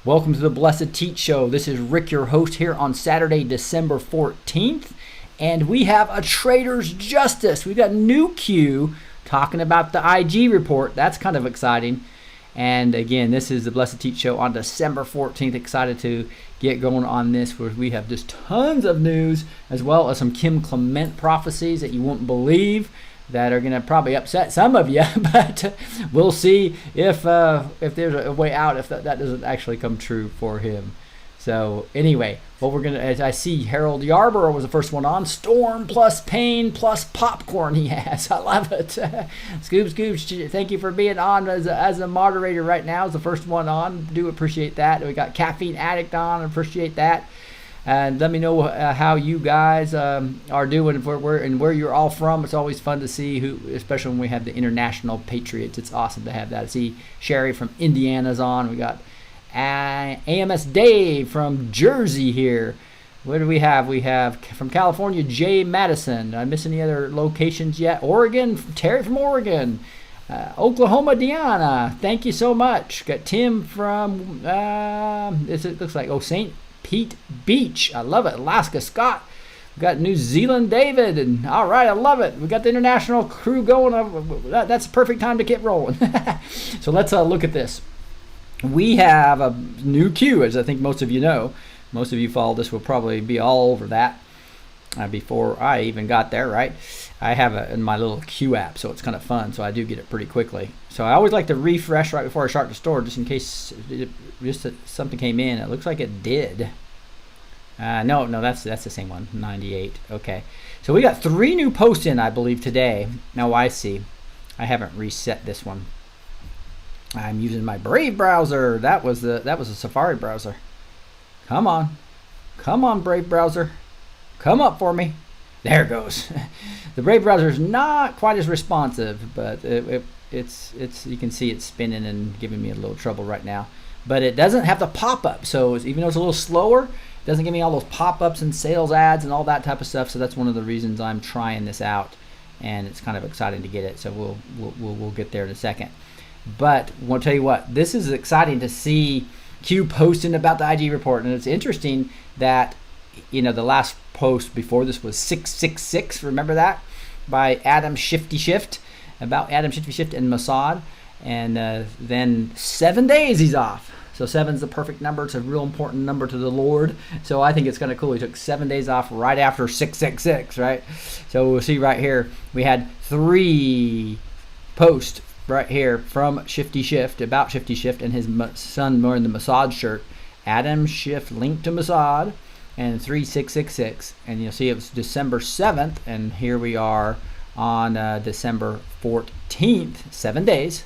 Welcome to the Blessed Teach Show. This is Rick, your host, here on Saturday, December 14th. And we have a Traitor's Justice. We've got new Q talking about the IG report. That's kind of exciting. And again, this is the Blessed Teach Show on December 14th. Excited to get going on this, where we have just tons of news, as well as some Kim Clement prophecies that you won't believe, that are going to probably upset some of you, but we'll see if there's a way out, if that doesn't actually come true for him. So anyway, what we're going to, as I see, Harold Yarborough was the first one on. Storm plus pain plus popcorn he has. I love it. Scoops, thank you for being on as a moderator right now, as the first one on. Do appreciate that. We got Caffeine Addict on. Appreciate that. And let me know how you guys are doing, where you're all from. It's always fun to see who, especially when we have the international patriots. It's awesome to have that. I see Sherry from Indiana's on. We got AMS Dave from Jersey here. What do we have? We have from California, Jay Madison. Did I miss any other locations yet? Oregon, Terry from Oregon. Oklahoma, Deanna. Thank you so much. Got Tim from, it looks like, St. Pete Beach. I love it. Alaska, Scott. We got New Zealand, David. And all right, I love it. We got the international crew going. That's the perfect time to get rolling. So let's look at this. We have a new queue, as I think most of you know. Most of you follow this will probably be all over that before I even got there, right? I have it in my little queue app, so it's kind of fun. So I do get it pretty quickly. So I always like to refresh right before I start the store, just in case something came in. It looks like it did. No, that's the same one, 98. Okay. So we got 3 new posts in, I believe, today. Now I see. I haven't reset this one. I'm using my Brave browser. That was a Safari browser. Come on, Brave browser, come up for me. There it goes. The Brave browser is not quite as responsive, but it's you can see it's spinning and giving me a little trouble right now. But it doesn't have the pop-up, so even though it's a little slower, it doesn't give me all those pop-ups and sales ads and all that type of stuff. So that's one of the reasons I'm trying this out, and it's kind of exciting to get it. So we'll get there in a second. But I want to tell you what, this is exciting to see Q posting about the IG report. And it's interesting that, the last post before this was 666, remember that? By Adam Shifty Shift, about Adam Shifty Shift and Mossad. And then 7 days he's off. So 7's the perfect number. It's a real important number to the Lord. So I think it's kind of cool. He took 7 days off right after 666, right? So we'll see right here, we had 3 posts right here from Shifty Shift, about Shifty Shift and his son wearing the Mossad shirt. Adam Shift linked to Mossad and 3666. And you'll see it was December 7th, and here we are on December 14th. 7 days,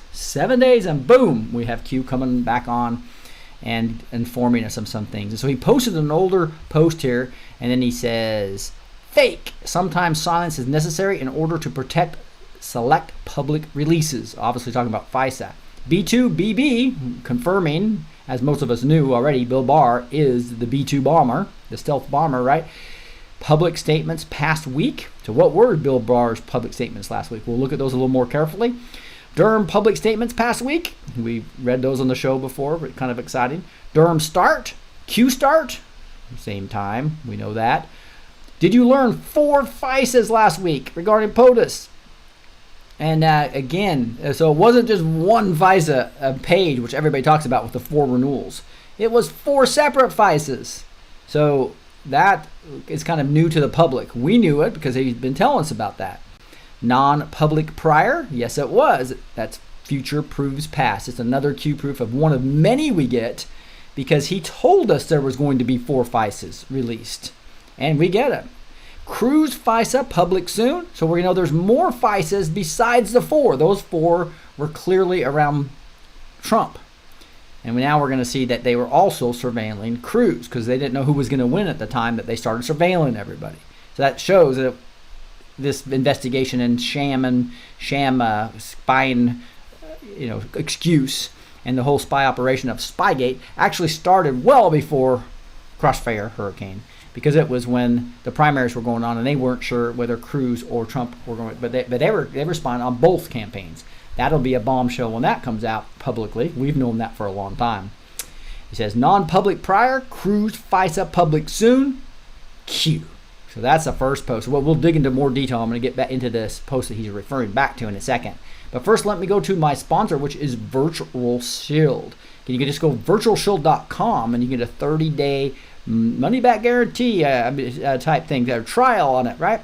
and boom, we have Q coming back on and informing us of some things. And so he posted an older post here, and then he says, fake. Sometimes silence is necessary in order to protect select public releases. Obviously talking about FISA. B2BB, confirming, as most of us knew already, Bill Barr is the B2 bomber, the stealth bomber, right? Public statements past week. So what were Bill Barr's public statements last week? We'll look at those a little more carefully. Durham public statements past week. We read those on the show before, but kind of exciting. Durham start, Q start, same time, we know that. Did you learn 4 FISAs last week regarding POTUS? And again, so it wasn't just one FISA page, which everybody talks about with the 4 renewals. It was 4 separate FISAs. So that is kind of new to the public. We knew it because he's been telling us about that. Non-public prior? Yes, it was. That's future proves past. It's another Q proof of one of many we get, because he told us there was going to be 4 FISAs released. And we get it. Cruise FISA public soon. So we know there's more FISAs besides the 4. Those 4 were clearly around Trump. And now we're going to see that they were also surveilling Cruz, because they didn't know who was going to win at the time that they started surveilling everybody. So that shows that this investigation and sham spying, excuse, and the whole spy operation of Spygate actually started well before Crossfire Hurricane, because it was when the primaries were going on and they weren't sure whether Cruz or Trump were going, but they were spying on both campaigns. That'll be a bombshell when that comes out publicly. We've known that for a long time. He says, non-public prior, Cruz FISA public soon, Q. So that's the first post. Well, we'll dig into more detail. I'm going to get back into this post that he's referring back to in a second. But first, let me go to my sponsor, which is Virtual Shield. You can just go virtualshield.com and you get a 30-day money-back guarantee type thing, trial on it, right?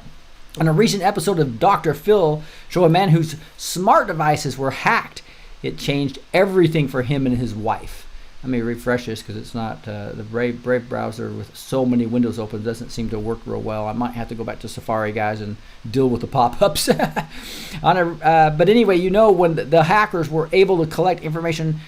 On a recent episode of Dr. Phil, show a man whose smart devices were hacked. It changed everything for him and his wife. Let me refresh this because it's not the Brave browser with so many windows open doesn't seem to work real well. I might have to go back to Safari, guys, and deal with the pop-ups. But anyway, you know, when the hackers were able to collect information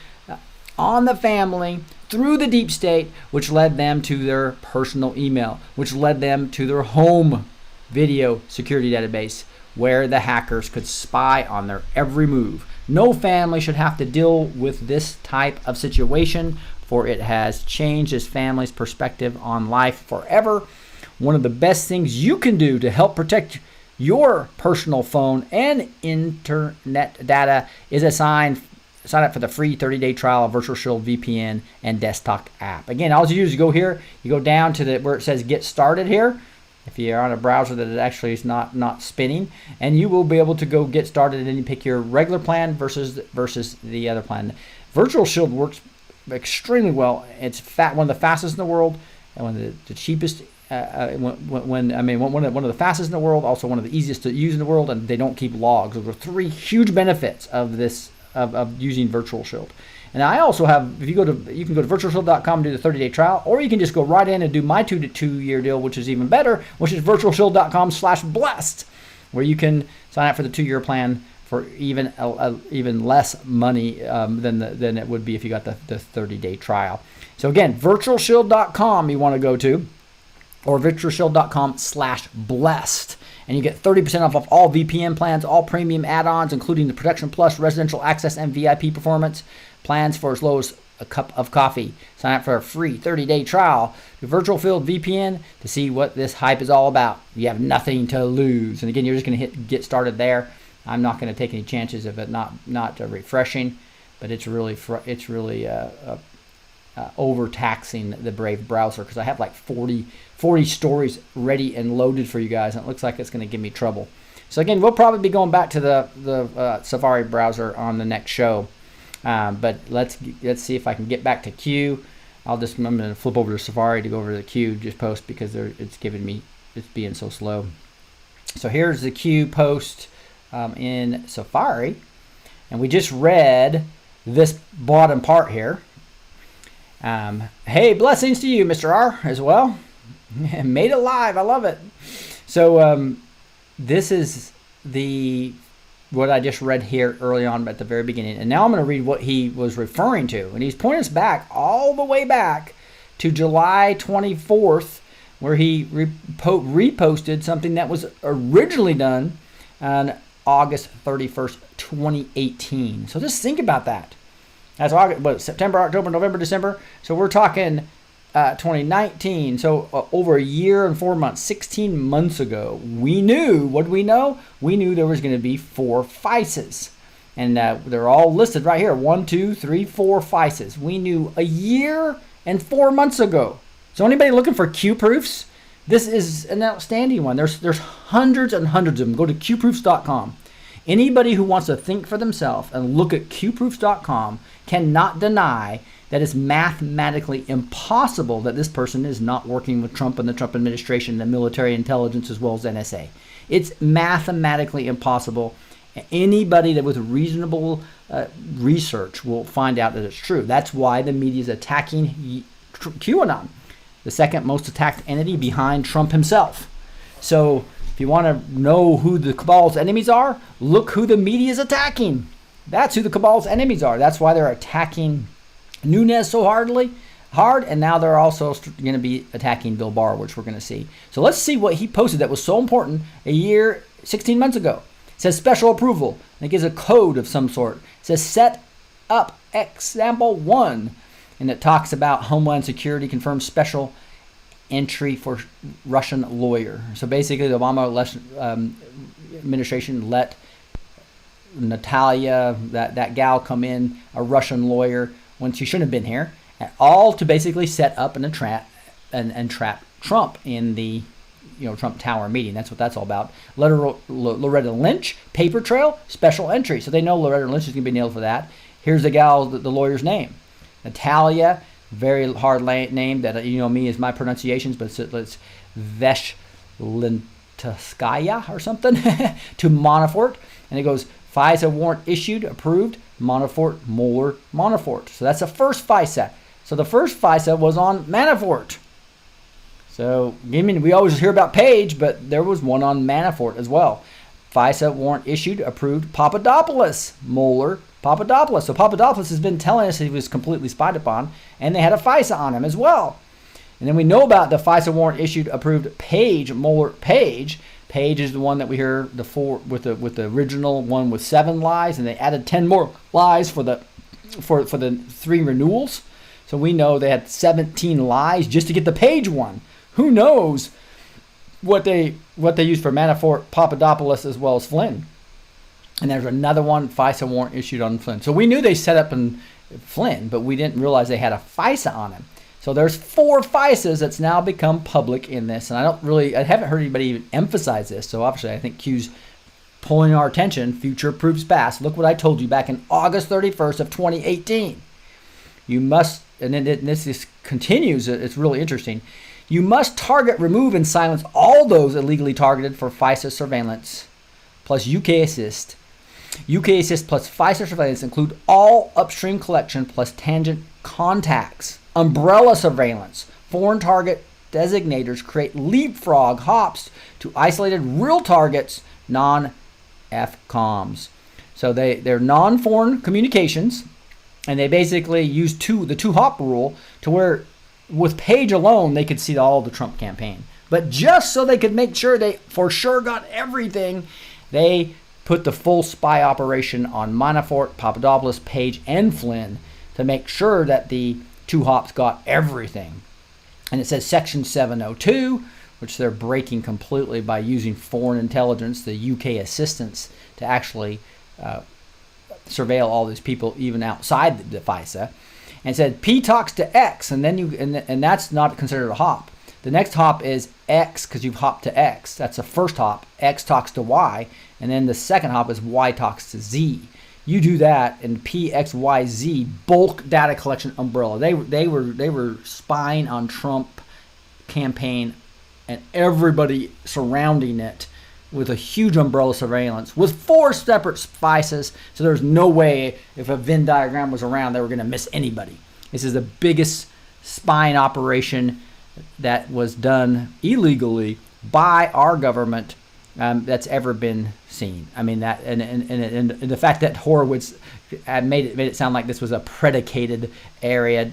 on the family through the deep state, which led them to their personal email, which led them to their home video security database, where the hackers could spy on their every move. No family should have to deal with this type of situation, for it has changed this family's perspective on life forever. One of the best things you can do to help protect your personal phone and internet data is sign up for the free 30-day trial of Virtual Shield VPN and desktop app. Again, all you do is you go here, you go down to where it says Get Started here. If you're on a browser that it actually is not spinning, and you will be able to go get started, and then you pick your regular plan versus the other plan. Virtual Shield works extremely well. It's one of the fastest in the world, and one of the cheapest. One of the fastest in the world, also one of the easiest to use in the world, and they don't keep logs. Those are three huge benefits of this of using Virtual Shield. And I also have, you can go to virtualshield.com and do the 30-day trial, or you can just go right in and do my 2-year deal, which is even better, which is virtualshield.com/blessed, where you can sign up for the 2-year plan for even less money than it would be if you got the 30-day trial. So again, virtualshield.com you want to go to, or virtualshield.com/blessed. And you get 30% off of all VPN plans, all premium add-ons, including the Protection Plus, Residential Access, and VIP Performance plans for as low as a cup of coffee. Sign up for a free 30-day trial to Virtual Field VPN to see what this hype is all about. You have nothing to lose. And again, you're just going to hit Get Started there. I'm not going to take any chances of it not refreshing, but it's really overtaxing the Brave browser, because I have like 40 stories ready and loaded for you guys, and it looks like it's going to give me trouble. So again, we'll probably be going back to the Safari browser on the next show, but let's see if I can get back to Q. I'm going to flip over to Safari to go over to the Q just post, because it's being so slow. So here's the Q post in Safari, and we just read this bottom part here. Hey, blessings to you, Mr. R, as well. Made it live. I love it. So this is what I just read here early on at the very beginning. And now I'm going to read what he was referring to. And he's pointing us back all the way back to July 24th, where he reposted something that was originally done on August 31st, 2018. So just think about that. That's August, September, October, November, December. So we're talking 2019. So over a year and 4 months, 16 months ago, we knew, what did we know? We knew there was going to be 4 FISAs. And they're all listed right here. 1, 2, 3, 4 FISAs. We knew a year and 4 months ago. So anybody looking for Q proofs? This is an outstanding one. There's hundreds and hundreds of them. Go to qproofs.com. Anybody who wants to think for themselves and look at qproofs.com cannot deny that it's mathematically impossible that this person is not working with Trump and the Trump administration, the military intelligence, as well as NSA. It's mathematically impossible. Anybody that with reasonable research will find out that it's true. That's why the media is attacking QAnon, the second most attacked entity behind Trump himself. So if you want to know who the cabal's enemies are, look who the media is attacking. That's who the cabal's enemies are. That's why they're attacking Nunes so hard, and now they're also going to be attacking Bill Barr, which we're going to see. So let's see what he posted that was so important a year, 16 months ago. It says special approval, and it gives a code of some sort. It says set up example 1, and it talks about Homeland Security confirms special entry for Russian lawyer. So basically, the Obama administration let Natalia, that gal, come in, a Russian lawyer, when she shouldn't have been here. and all to basically set up and trap Trump in the Trump Tower meeting. That's what that's all about. Loretta Lynch, paper trail, special entry. So they know Loretta Lynch is going to be nailed for that. Here's the gal, the lawyer's name. Natalia, very hard name that me is my pronunciations, but it's Veshlinskaya or something to Manafort. And it goes, FISA warrant issued, approved, Manafort, Mueller, Manafort. So that's the first FISA. So the first FISA was on Manafort. So, we always hear about Page, but there was one on Manafort as well. FISA warrant issued, approved, Papadopoulos, Mueller, Papadopoulos. So Papadopoulos has been telling us he was completely spied upon, and they had a FISA on him as well. And then we know about the FISA warrant issued, approved, Page, Mueller, Page. Page is the one that we hear with the original one with 7 lies, and they added 10 more lies for the 3 renewals. So we know they had 17 lies just to get the Page one. Who knows what they used for Manafort, Papadopoulos, as well as Flynn. And there's another one, FISA warrant issued on Flynn. So we knew they set up in Flynn, but we didn't realize they had a FISA on him. So there's 4 FISAs that's now become public in this. And I haven't heard anybody even emphasize this. So obviously I think Q's pulling our attention. Future proves past. Look what I told you back in August 31st of 2018. You must, and then this continues, it's really interesting. You must target, remove, and silence all those illegally targeted for FISA surveillance, plus UK assist. UK assist plus FISA surveillance include all upstream collection plus tangent contacts, umbrella surveillance, foreign target designators create leapfrog hops to isolated real targets, non-FCOMs. So they're non-foreign communications, and they basically use the 2-hop rule to where with Page alone, they could see all the Trump campaign. But just so they could make sure they for sure got everything, they put the full spy operation on Manafort, Papadopoulos, Page, and Flynn to make sure that the 2-hops got everything. And it says Section 702, which they're breaking completely by using foreign intelligence, the UK assistance, to actually surveil all these people even outside the FISA. And said P talks to X, and then and that's not considered a hop. The next hop is X because you've hopped to X. That's the first hop. X talks to Y, and then the second hop is Y talks to Z. You do that, and P, X, Y, Z bulk data collection umbrella. They were spying on Trump campaign and everybody surrounding it with a huge umbrella surveillance with 4 separate FISAs. So there's no way if a Venn diagram was around they were going to miss anybody. This is the biggest spying operation that was done illegally by our government that's ever been seen. I mean that, and the fact that Horowitz made it sound like this was a predicated area.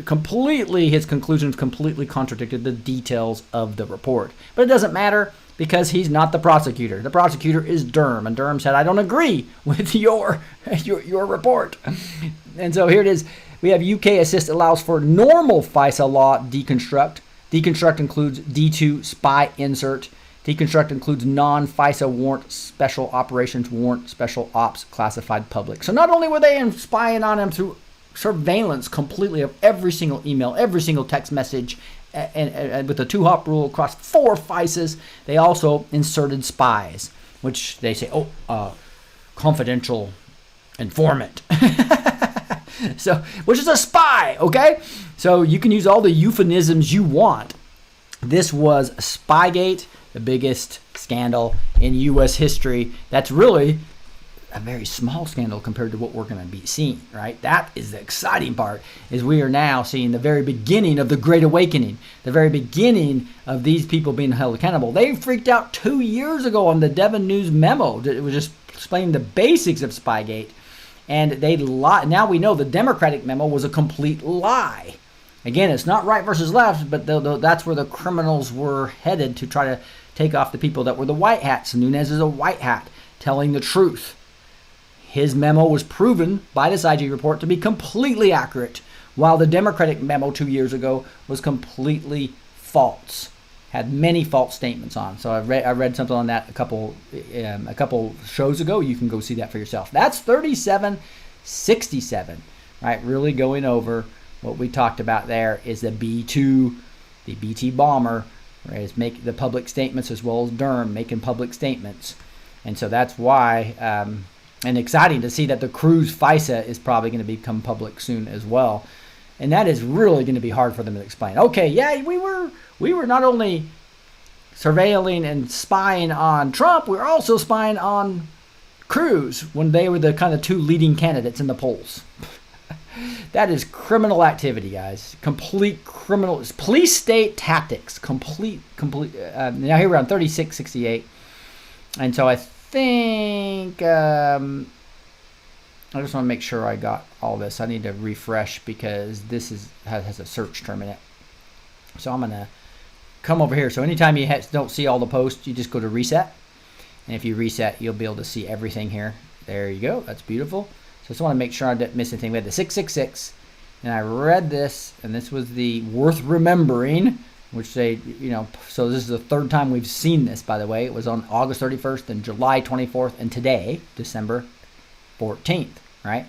Completely, his conclusions completely contradicted the details of the report. But it doesn't matter, because he's not the prosecutor. The prosecutor is Durham, and Durham said, I don't agree with your report. And so here it is. We have UK assist allows for normal FISA law deconstruct. Deconstruct includes D2 spy insert. Deconstruct includes non-FISA warrant, special operations warrant, special ops, classified public. So not only were they spying on him through surveillance completely of every single email, every single text message, and with the 2-hop rule across 4 FISAs, they also inserted spies, which they say, confidential informant. So, which is a spy, okay? So you can use all the euphemisms you want. This was Spygate, the biggest scandal in U.S. history. That's really a very small scandal compared to what we're going to be seeing, right? That is the exciting part, is we are now seeing the very beginning of the Great Awakening, the very beginning of these people being held accountable. They freaked out 2 years ago on the Devon News memo. It was just explaining the basics of Spygate, and they lied. Now we know the Democratic memo was a complete lie. Again, it's not right versus left, but that's where the criminals were headed to try to take off the people that were the white hats. Nunes is a white hat telling the truth. His memo was proven by this IG report to be completely accurate, while the Democratic memo 2 years ago was completely false. Had many false statements on. So I read something on that a couple shows ago. You can go see that for yourself. That's 3767, right? Really going over What we talked about there is the B2, the BT bomber, right, is making the public statements, as well as Durham making public statements. And so that's why, and exciting to see that the cruise FISA is probably going to become public soon as well. And that is really going to be hard for them to explain. Okay, yeah, we were not only surveilling and spying on Trump, we were also spying on Cruz when they were the kind of two leading candidates in the polls. That is criminal activity, guys. Complete criminal, police state tactics. Complete. Now here we're on 3668, and so I think I just want to make sure I got all this. I need to refresh because this has a search term in it. So I'm gonna come over here. So anytime you don't see all the posts, you just go to reset, and if you reset, you'll be able to see everything here. There you go. That's beautiful. So I just want to make sure I didn't miss anything. We had the 666, and I read this, and this was the worth remembering, which they, so this is the third time we've seen this, by the way. It was on August 31st and July 24th, and today, December 14th, right?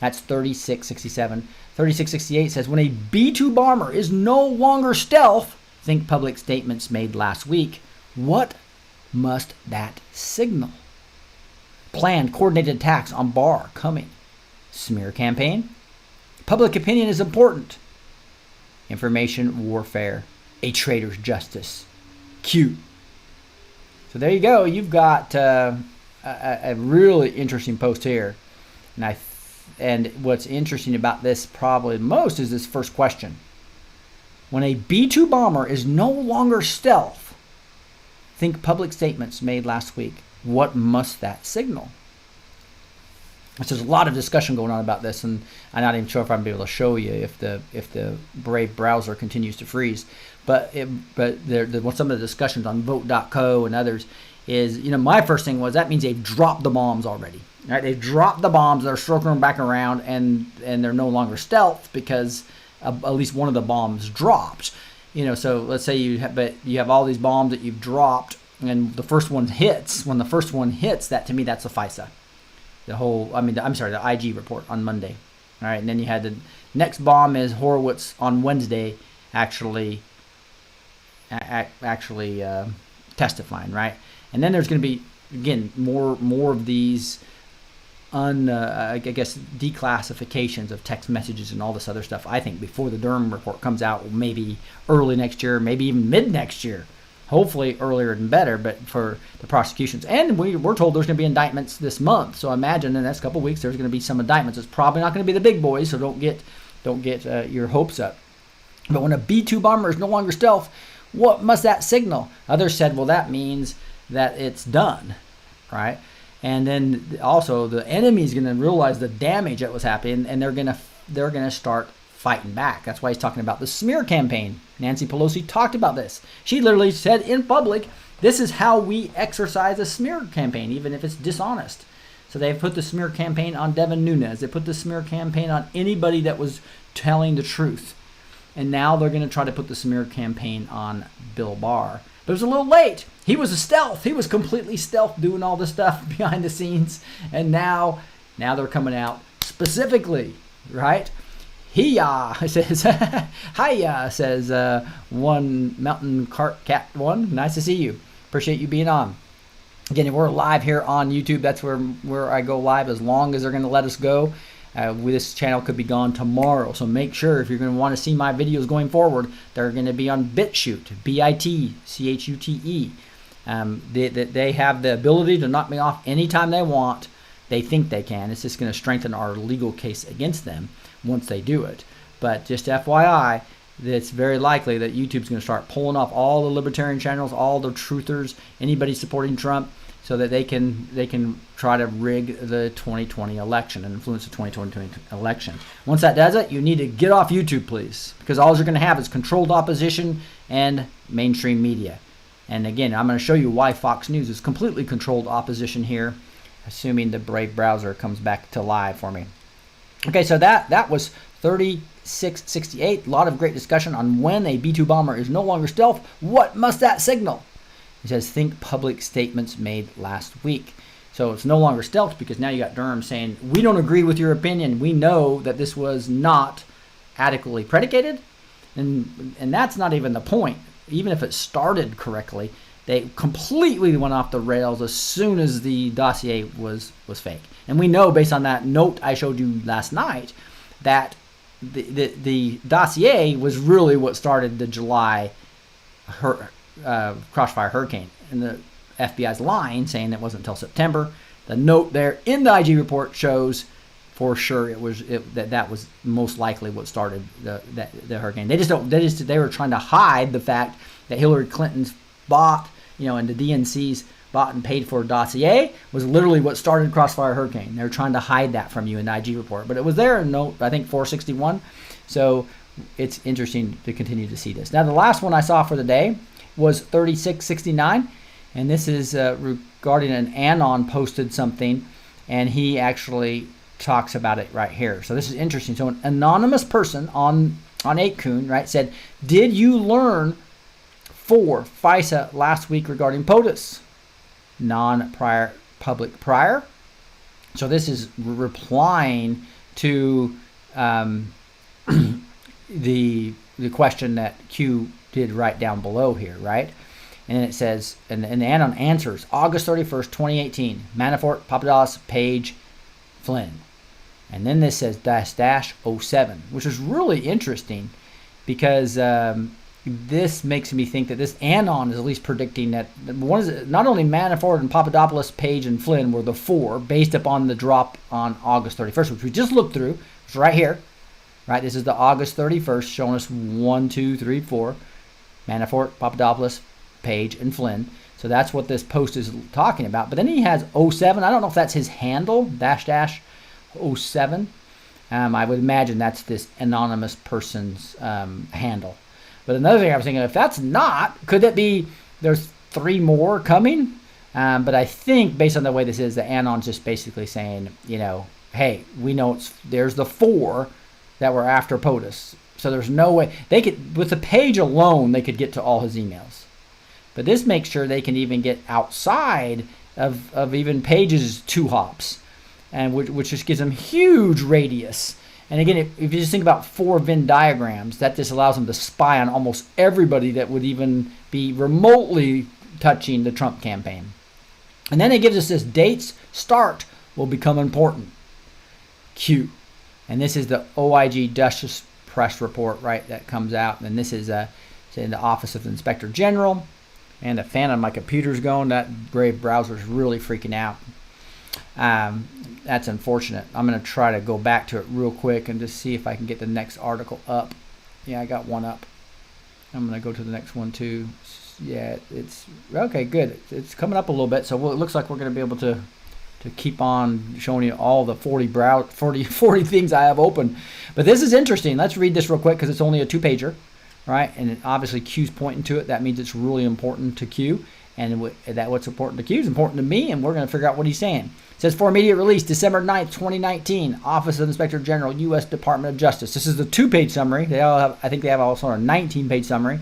That's 3667. 3668 says, when a B-2 bomber is no longer stealth, think public statements made last week, what must that signal? Planned coordinated attacks on Barr coming. Smear campaign. Public opinion is important. Information warfare. A traitor's justice. Cute. So there you go. You've got a really interesting post here. And what's interesting about this probably most is this first question. When a B-2 bomber is no longer stealth, think public statements made last week. What must that signal? So there's a lot of discussion going on about this, and I'm not even sure if I'm able to show you if the Brave browser continues to freeze. But some of the discussions on Vote.co and others is, my first thing was that means they've dropped the bombs already. Right? They've dropped the bombs. They're circling back around, and they're no longer stealth because at least one of the bombs dropped. So let's say you have all these bombs that you've dropped, and the first one hits. When the first one hits, that to me, that's the FISA. The IG report on Monday. All right, and then you had the next bomb is Horowitz on Wednesday actually testifying, right? And then there's going to be, again, more of these declassifications of text messages and all this other stuff. I think before the Durham report comes out, maybe early next year, maybe even mid next year. Hopefully earlier and better, but for the prosecutions. And we're told there's going to be indictments this month. So I imagine in the next couple of weeks there's going to be some indictments. It's probably not going to be the big boys, so don't get your hopes up. But when a B-2 bomber is no longer stealth, what must that signal? Others said, well, that means that it's done, right? And then also the enemy is going to realize the damage that was happening, and they're going to start fighting back. That's why he's talking about the smear campaign. Nancy Pelosi talked about this. She literally said in public, this is how we exercise a smear campaign, even if it's dishonest. So they've put the smear campaign on Devin Nunes. They put the smear campaign on anybody that was telling the truth. And now they're going to try to put the smear campaign on Bill Barr. But it was a little late. He was a stealth. He was completely stealth doing all this stuff behind the scenes. And now they're coming out specifically, right? Hiya, says, hiya, says one mountain cart cat one. Nice to see you. Appreciate you being on. Again, we're live here on YouTube. That's where I go live as long as they're going to let us go. This channel could be gone tomorrow. So make sure if you're going to want to see my videos going forward, they're going to be on BitChute, B-I-T-C-H-U-T-E. They have the ability to knock me off anytime they want. They think they can. It's just going to strengthen our legal case against them once they do it. But just FYI, it's very likely that YouTube's going to start pulling off all the libertarian channels, all the truthers, anybody supporting Trump, so that they can try to rig the 2020 election and influence the 2020 election. Once that does it, you need to get off YouTube, please, because all you're going to have is controlled opposition and mainstream media. And again, I'm going to show you why Fox News is completely controlled opposition here, assuming the Brave browser comes back to live for me. Okay, so that was 3668. A lot of great discussion on when a B-2 bomber is no longer stealth. What must that signal? He says, think public statements made last week. So it's no longer stealth because now you got Durham saying, we don't agree with your opinion. We know that this was not adequately predicated, and that's not even the point. Even if it started correctly, they completely went off the rails as soon as the dossier was fake. And we know, based on that note I showed you last night, that the dossier was really what started the July crossfire hurricane. And the FBI's lying, saying it wasn't until September. The note there in the IG report shows for sure that was most likely what started the hurricane. They were trying to hide the fact that Hillary Clinton's bought, and the DNC's bought and paid for dossier was literally what started Crossfire Hurricane. They were trying to hide that from you in the IG report, but it was there in note, I think, 461. So it's interesting to continue to see this. Now, the last one I saw for the day was 3669, and this is regarding an Anon posted something, and he actually talks about it right here. So this is interesting. So an anonymous person on 8kun, right, said, "Did you learn for FISA last week regarding POTUS? Non-prior public prior." So this is replying to the question that Q did right down below here, right? And it says, and the Anon answers, August 31st, 2018, Manafort, Papadopoulos, Page, Flynn. And then this says --07, which is really interesting because this makes me think that this Anon is at least predicting that one is not only Manafort and Papadopoulos, Page, and Flynn were the four based upon the drop on August 31st, which we just looked through. It's right here, right? This is the August 31st showing us 1, 2, 3, 4. Manafort, Papadopoulos, Page, and Flynn. So that's what this post is talking about. But then he has 07. I don't know if that's his handle, --07. I would imagine that's this anonymous person's handle. But another thing I was thinking, if that's not, could it be there's 3 more coming? But I think based on the way this is, the Anon's just basically saying, hey, we know there's the 4 that were after POTUS. So there's no way they could, with the Page alone, they could get to all his emails. But this makes sure they can even get outside of even Page's 2 hops, and which just gives them huge radius. And again, if you just think about 4 Venn diagrams, that just allows them to spy on almost everybody that would even be remotely touching the Trump campaign. And then it gives us this: dates start will become important. Q. And this is the OIG Justice Press report, right, that comes out. And this is in the Office of the Inspector General. And the fan on my computer's going. That Brave browser's really freaking out. That's unfortunate. I'm going to try to go back to it real quick and just see if I can get the next article up. Yeah, I got one up. I'm going to go to the next one too. Yeah, it's okay, good. It's coming up a little bit, so it looks like we're going to be able to keep on showing you all the 40 things I have open. But this is interesting. Let's read this real quick because it's only a 2-pager, right? And obviously Q's pointing to it. That means it's really important to Q. And that what's important to Q is important to me, and we're going to figure out what he's saying. It says, for immediate release, December 9th, 2019, Office of the Inspector General, U.S. Department of Justice. This is the 2-page summary. I think they have also a 19-page summary.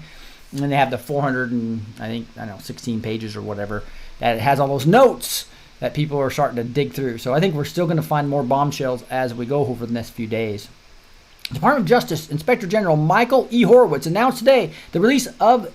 And then they have the 16 pages or whatever, that it has all those notes that people are starting to dig through. So I think we're still going to find more bombshells as we go over the next few days. Department of Justice Inspector General Michael E. Horowitz announced today the release of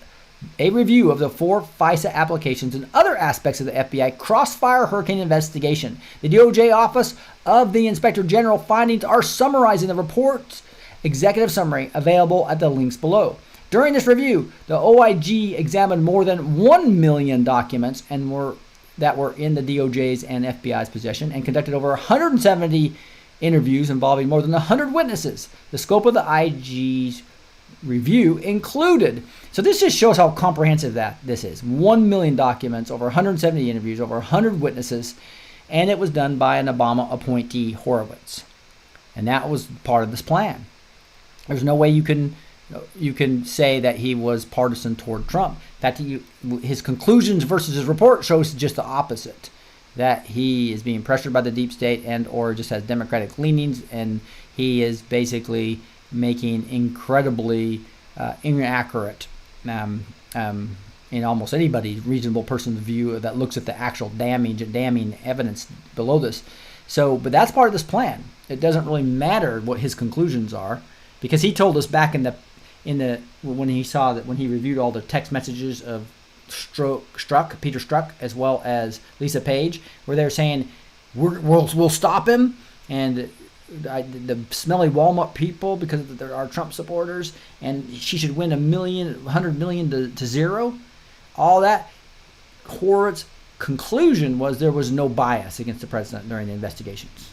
a review of the 4 FISA applications and other aspects of the FBI Crossfire Hurricane investigation. The DOJ Office of the Inspector General findings are summarized in the report's executive summary available at the links below. During this review, the OIG examined more than 1 million documents that were in the DOJ's and FBI's possession and conducted over 170 interviews involving more than 100 witnesses. The scope of the IG's review included. So this just shows how comprehensive this is. 1 million documents, over 170 interviews, over 100 witnesses, and it was done by an Obama appointee, Horowitz. And that was part of this plan. There's no way you can say that he was partisan toward Trump. In fact, his conclusions versus his report shows just the opposite, that he is being pressured by the deep state and or just has Democratic leanings, and he is basically making incredibly inaccurate in almost anybody's reasonable person's view that looks at the actual damning evidence below this. So, but that's part of this plan. It doesn't really matter what his conclusions are, because he told us back in the when he reviewed all the text messages of Peter Strzok, as well as Lisa Page, where they're saying we'll stop him, and the smelly Walmart people because there are Trump supporters, and she should win $100 million to zero. All that. Horowitz conclusion was there was no bias against the president during the investigations.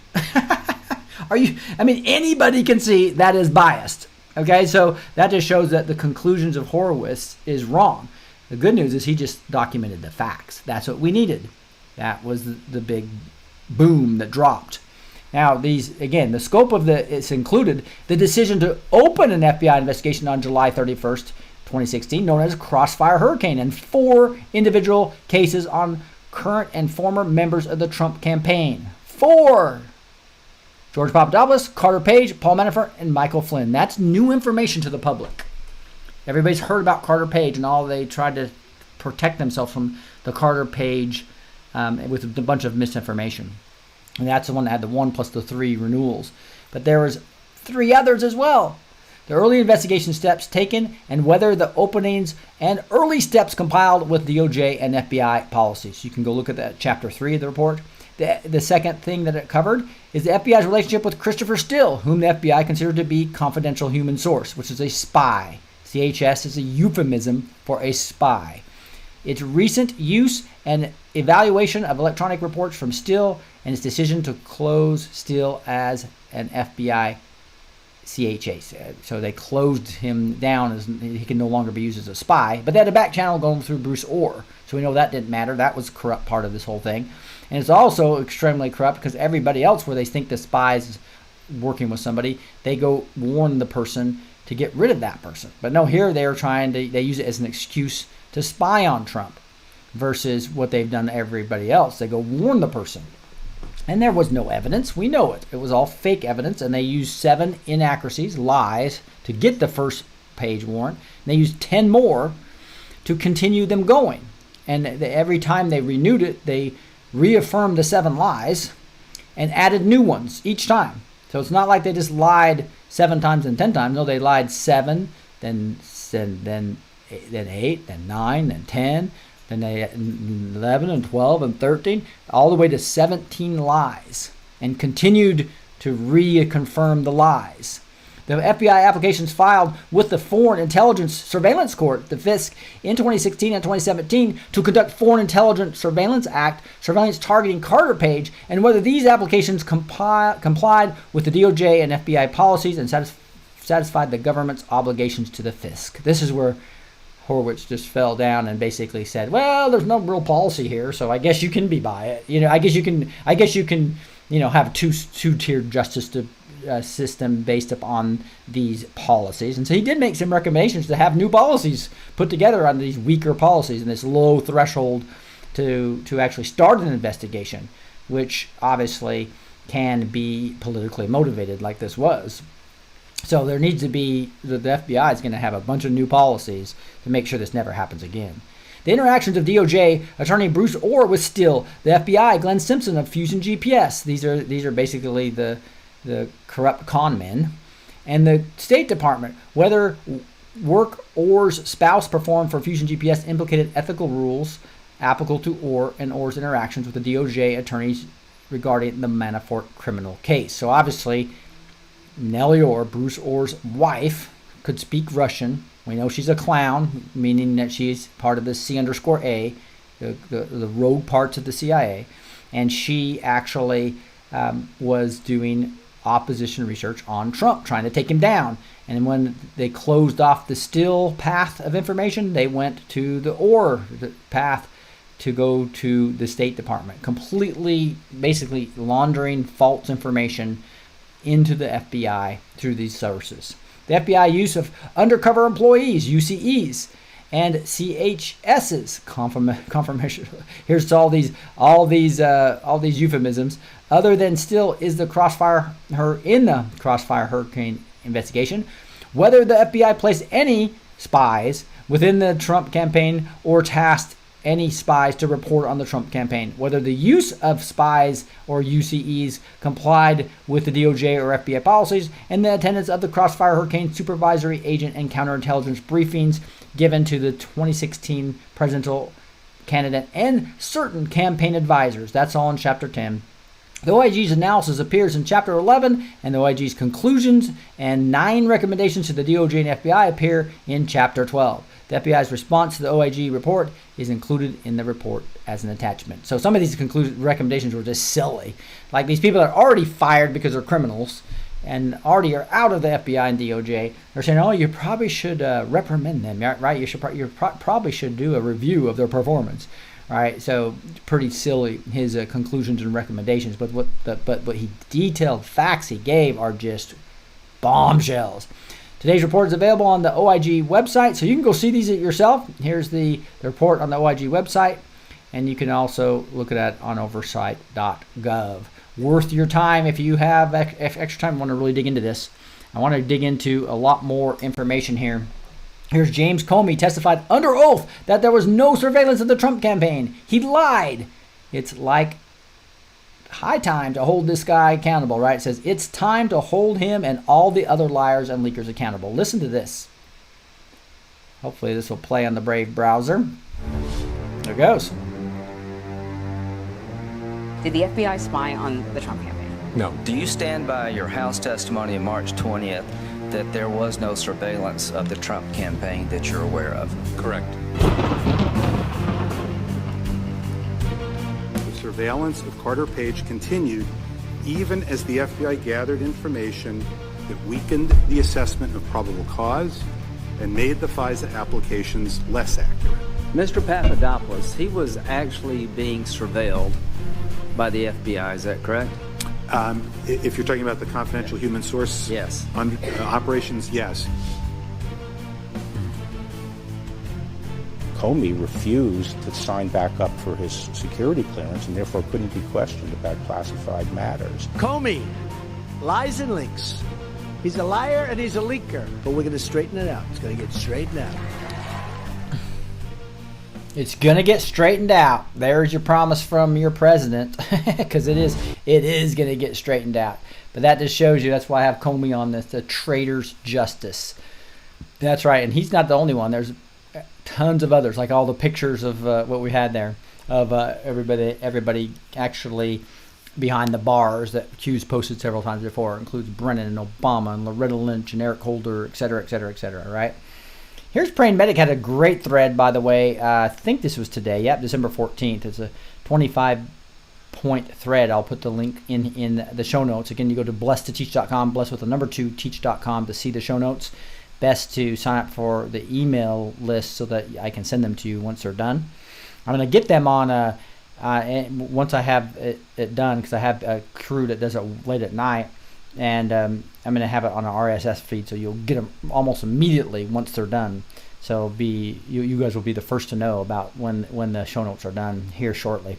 Anybody can see that is biased. Okay, so that just shows that the conclusions of Horowitz is wrong. The good news is he just documented the facts. That's what we needed. That was the big boom that dropped. Now, the scope of it's included the decision to open an FBI investigation on July 31st, 2016, known as Crossfire Hurricane, and 4 individual cases on current and former members of the Trump campaign. 4! George Papadopoulos, Carter Page, Paul Manafort, and Michael Flynn. That's new information to the public. Everybody's heard about Carter Page and all. They tried to protect themselves from the Carter Page with a bunch of misinformation. And that's the one that had the 1 plus the 3 renewals. But there was 3 others as well. The early investigation steps taken and whether the openings and early steps compiled with DOJ and FBI policies. You can go look at that chapter 3 of the report. The second thing that it covered is the FBI's relationship with Christopher Steele, whom the FBI considered to be confidential human source, which is a spy. CHS is a euphemism for a spy. Its recent use and evaluation of electronic reports from Steele and its decision to close Steele as an FBI CHA. So they closed him down as he can no longer be used as a spy. But they had a back channel going through Bruce Orr. So we know that didn't matter. That was a corrupt part of this whole thing. And it's also extremely corrupt because everybody else where they think the spy is working with somebody, they go warn the person to get rid of that person. But no, here they're they use it as an excuse to spy on Trump versus what they've done to everybody else. They go warn the person. And there was no evidence. We know it. It was all fake evidence, and they used 7 inaccuracies, lies, to get the first page warrant. And they used 10 more to continue them going. And every time they renewed it, they reaffirmed the 7 lies and added new ones each time. So it's not like they just lied 7 times and 10 times. No, they lied 7, then 8, then 9, then 10. Then they 11 and 12 and 13, all the way to 17 lies, and continued to reconfirm the lies. The FBI applications filed with the Foreign Intelligence Surveillance Court, the FISC, in 2016 and 2017 to conduct Foreign Intelligence Surveillance Act surveillance targeting Carter Page, and whether these applications complied with the DOJ and FBI policies and satisfied the government's obligations to the FISC. This is where Horowitz just fell down and basically said, "Well, there's no real policy here, so I guess you can be by it. I guess you can. Have a two-tiered justice system based upon these policies." And so he did make some recommendations to have new policies put together on these weaker policies and this low threshold to actually start an investigation, which obviously can be politically motivated, like this was. So there needs to be, the FBI is going to have a bunch of new policies to make sure this never happens again. The interactions of DOJ Attorney Bruce Orr with Steele, the FBI Glenn Simpson of Fusion GPS. These are basically the corrupt con men. And the State Department, whether work Orr's spouse performed for Fusion GPS implicated ethical rules applicable to Orr and Orr's interactions with the DOJ attorneys regarding the Manafort criminal case. So obviously, Nellie Orr, Bruce Orr's wife, could speak Russian. We know she's a clown, meaning that she's part of the C_A, the rogue parts of the CIA. And she actually was doing opposition research on Trump, trying to take him down. And when they closed off the Steele path of information, they went to the Orr path to go to the State Department, completely, basically laundering false information into the FBI through these sources. The FBI use of undercover employees, UCEs, and CHSs, confirmation. Here's all these euphemisms. Other than Steele is the Crossfire Hurricane investigation. Whether the FBI placed any spies within the Trump campaign or tasked any spies to report on the Trump campaign, whether the use of spies or UCEs complied with the DOJ or FBI policies, and the attendance of the Crossfire Hurricane supervisory agent and counterintelligence briefings given to the 2016 presidential candidate and certain campaign advisors. That's all in Chapter 10. The OIG's analysis appears in Chapter 11, and the OIG's conclusions and 9 recommendations to the DOJ and FBI appear in Chapter 12. The FBI's response to the OIG report is included in the report as an attachment. So some of these recommendations were just silly. Like these people are already fired because they're criminals and already are out of the FBI and DOJ. They're saying, oh, you probably should reprimand them, right? You probably should do a review of their performance. Right, so pretty silly his conclusions and recommendations, but what he detailed facts he gave are just bombshells. Today's report is available on the OIG website, so you can go see these yourself. Here's the report on the OIG website, and you can also look at it on oversight.gov. Worth your time if you have extra time. I want to really dig into this. I want to dig into a lot more information here. Here's James Comey testified under oath that there was no surveillance of the Trump campaign. He lied. It's like high time to hold this guy accountable, right? It says it's time to hold him and all the other liars and leakers accountable. Listen to this. Hopefully this will play on the Brave browser. There it goes. Did the FBI spy on the Trump campaign? No. Do you stand by your House testimony on March 20th that there was no surveillance of the Trump campaign that you're aware of? Correct. The surveillance of Carter Page continued even as the FBI gathered information that weakened the assessment of probable cause and made the FISA applications less accurate. Mr. Papadopoulos, he was actually being surveilled by the FBI, is that correct? If you're talking about the confidential human source Yes. Operations, yes. Comey refused to sign back up for his security clearance and therefore couldn't be questioned about classified matters. Comey lies and leaks. He's a liar and he's a leaker, but we're going to straighten it out. It's going to get straightened out. It's going to get straightened out. There's your promise from your president, because it is going to get straightened out. But that just shows you, that's why I have Comey on this, the traitor's justice. That's right, and he's not the only one. There's tons of others, like all the pictures of what we had there of everybody actually behind the bars that Q's posted several times before. It includes Brennan and Obama and Loretta Lynch and Eric Holder, et cetera, et cetera, et cetera, right? Here's Praying Medic had a great thread, by the way. I think this was today. Yep, December 14th. It's a 25-point thread. I'll put the link in the show notes. Again, you go to blessed2teach.com, blessed with the number 2, teach.com to see the show notes. Best to sign up for the email list so that I can send them to you once they're done. I'm going to get them on once I have it done, because I have a crew that does it late at night. And I'm going to have it on an RSS feed, so you'll get them almost immediately once they're done. So you guys will be the first to know about when the show notes are done here shortly.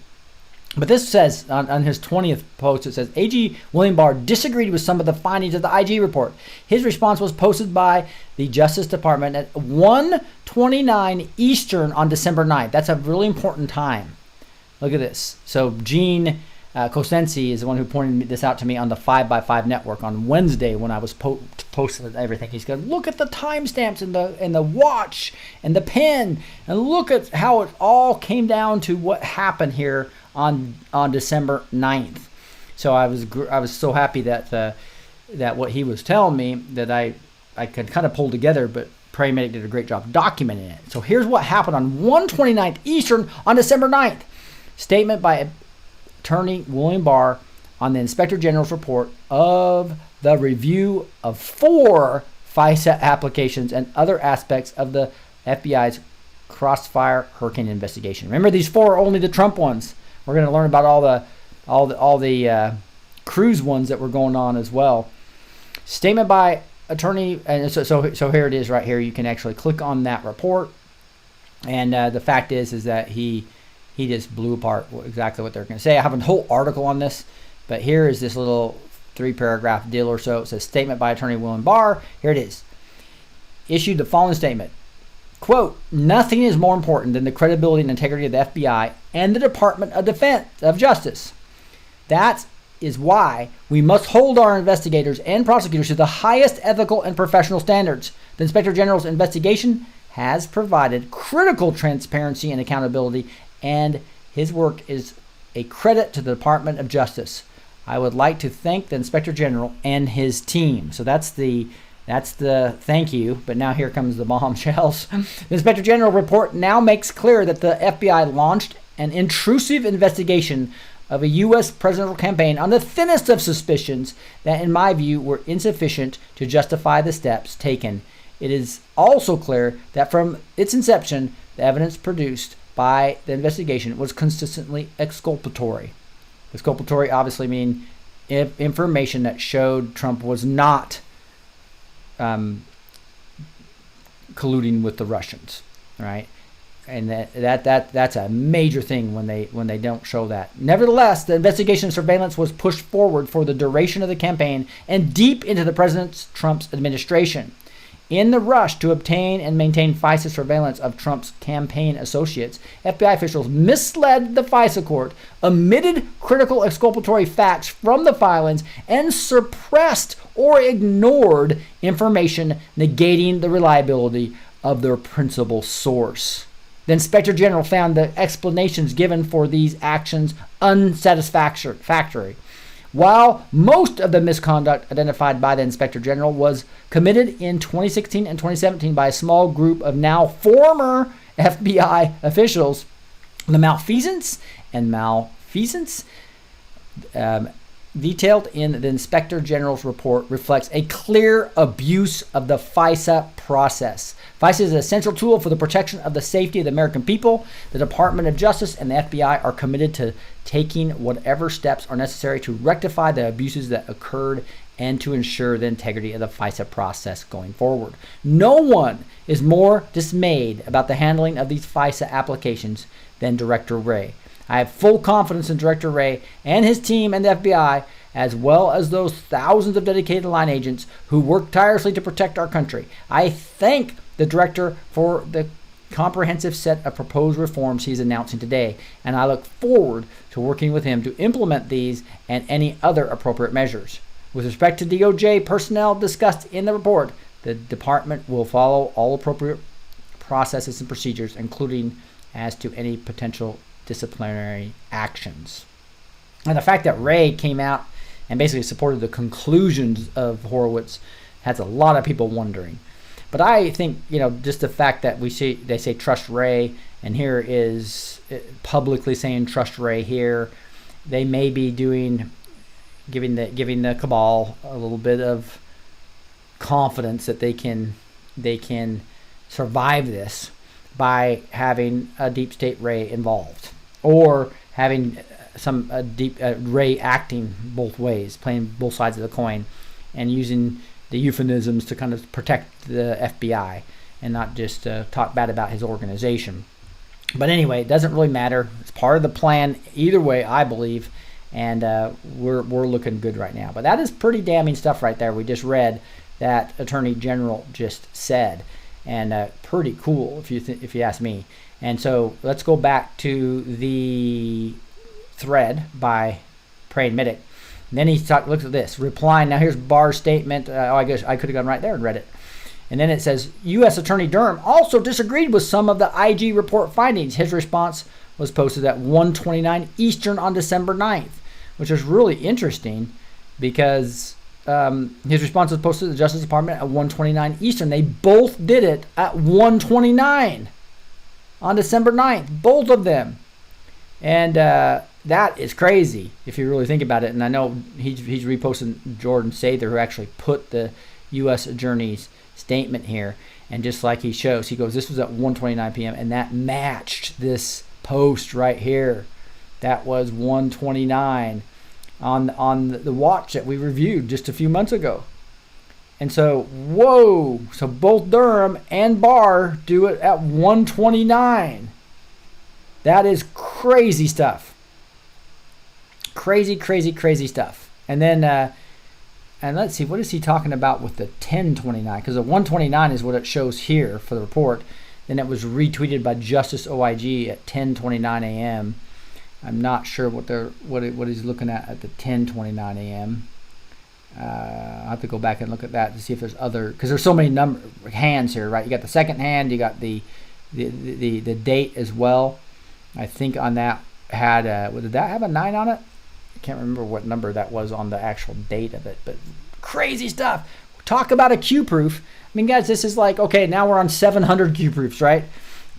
But this says, on his 20th post, it says, AG William Barr disagreed with some of the findings of the IG report. His response was posted by the Justice Department at 1:29 Eastern on December 9th. That's a really important time. Look at this. So Gene Cosensi is the one who pointed this out to me on the 5x5 network on Wednesday when I was posting everything. He's going, look at the timestamps in the watch and the pen, and look at how it all came down to what happened here on December 9th. So I was so happy that what he was telling me that I could kind of pull together, but Paramedic did a great job documenting it. So here's what happened on 1:29 Eastern on December 9th. Statement by Attorney William Barr on the Inspector General's report of the review of 4 FISA applications and other aspects of the FBI's Crossfire Hurricane investigation. Remember, these 4 are only the Trump ones. We're going to learn about all the Cruz ones that were going on as well. Statement by Attorney, and so here it is right here. You can actually click on that report, and the fact is that he just blew apart exactly what they're going to say. I have a whole article on this, but here is this little 3-paragraph deal or so. It says, statement by Attorney William Barr. Here it is. Issued the following statement. Quote, nothing is more important than the credibility and integrity of the FBI and the Department of Justice. That is why we must hold our investigators and prosecutors to the highest ethical and professional standards. The Inspector General's investigation has provided critical transparency and accountability, and his work is a credit to the Department of Justice. I would like to thank the Inspector General and his team. So that's the thank you, but now here comes the bombshells. The Inspector General report now makes clear that the FBI launched an intrusive investigation of a U.S. presidential campaign on the thinnest of suspicions that, in my view, were insufficient to justify the steps taken. It is also clear that from its inception, the evidence produced by the investigation was consistently exculpatory. Exculpatory obviously mean information that showed Trump was not colluding with the Russians, right? And that's a major thing when they don't show that. Nevertheless, the investigation and surveillance was pushed forward for the duration of the campaign and deep into the President Trump's administration. In the rush to obtain and maintain FISA surveillance of Trump's campaign associates, FBI officials misled the FISA court, omitted critical exculpatory facts from the filings, and suppressed or ignored information negating the reliability of their principal source. The Inspector General found the explanations given for these actions unsatisfactory. While most of the misconduct identified by the Inspector General was committed in 2016 and 2017 by a small group of now former FBI officials, the malfeasance detailed in the Inspector General's report reflects a clear abuse of the FISA process. FISA is an essential tool for the protection of the safety of the American people. The Department of Justice and the FBI are committed to taking whatever steps are necessary to rectify the abuses that occurred and to ensure the integrity of the FISA process going forward. No one is more dismayed about the handling of these FISA applications than Director Wray. I have full confidence in Director Wray and his team and the FBI, as well as those thousands of dedicated line agents who work tirelessly to protect our country. I thank the director for the comprehensive set of proposed reforms he's announcing today, and I look forward to working with him to implement these and any other appropriate measures. With respect to DOJ personnel discussed in the report, the department will follow all appropriate processes and procedures, including as to any potential disciplinary actions. And the fact that Wray came out and basically supported the conclusions of Horowitz has a lot of people wondering. But I think, just the fact that they say trust Wray, and here is publicly saying trust Wray here, they may be giving the cabal a little bit of confidence that they can survive this by having a deep state Wray involved, or having some deep Wray acting both ways, playing both sides of the coin, and using the euphemisms to kind of protect the FBI and not just talk bad about his organization. But anyway, it doesn't really matter. It's part of the plan either way, I believe, and we're looking good right now. But that is pretty damning stuff right there. We just read that Attorney General just said, and pretty cool if you ask me. And so let's go back to the thread by Pray and Middick. And then he looks at this, replying. Now here's Barr's statement. I guess I could have gone right there and read it. And then it says, U.S. Attorney Durham also disagreed with some of the IG report findings. His response was posted at 1:29 Eastern on December 9th, which is really interesting because his response was posted to the Justice Department at 1:29 Eastern. They both did it at 1:29 on December 9th, both of them. And that is crazy if you really think about it. And I know he's reposting Jordan Sather, who actually put the U.S. Attorney's statement here. And just like he shows, he goes, this was at 1:29 p.m. and that matched this post right here. That was 1:29 on the watch that we reviewed just a few months ago. And so, whoa, so both Durham and Barr do it at 1:29. That is crazy stuff. Crazy, crazy, crazy stuff. And then, and let's see, what is he talking about with the 10:29? Because the 1:29 is what it shows here for the report. Then it was retweeted by Justice OIG at 10:29 a.m. I'm not sure what he's looking at the 10:29 a.m. I'll have to go back and look at that to see if there's other, because there's so many hands here, right? You got the second hand, you got the date as well. I think on that had did that have a 9 on it? I can't remember what number that was on the actual date of it, but crazy stuff. Talk about a Q proof. I mean, guys, this is like, okay, now we're on 700 Q proofs, right?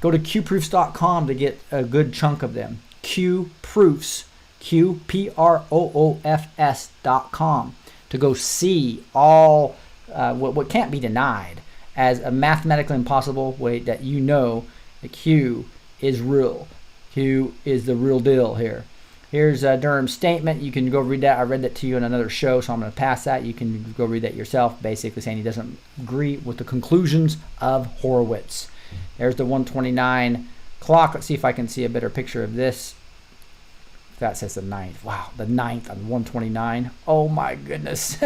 Go to qproofs.com to get a good chunk of them. Q proofs, QPROOFS.com, to go see all what can't be denied as a mathematically impossible way that you know that Q is real. Q is the real deal here. Here's Durham's statement. You can go read that. I read that to you in another show, so I'm going to pass that. You can go read that yourself, basically saying he doesn't agree with the conclusions of Horowitz. There's the 129 clock. Let's see if I can see a better picture of this. That says the 9th. Wow, the 9th on 129. Oh my goodness.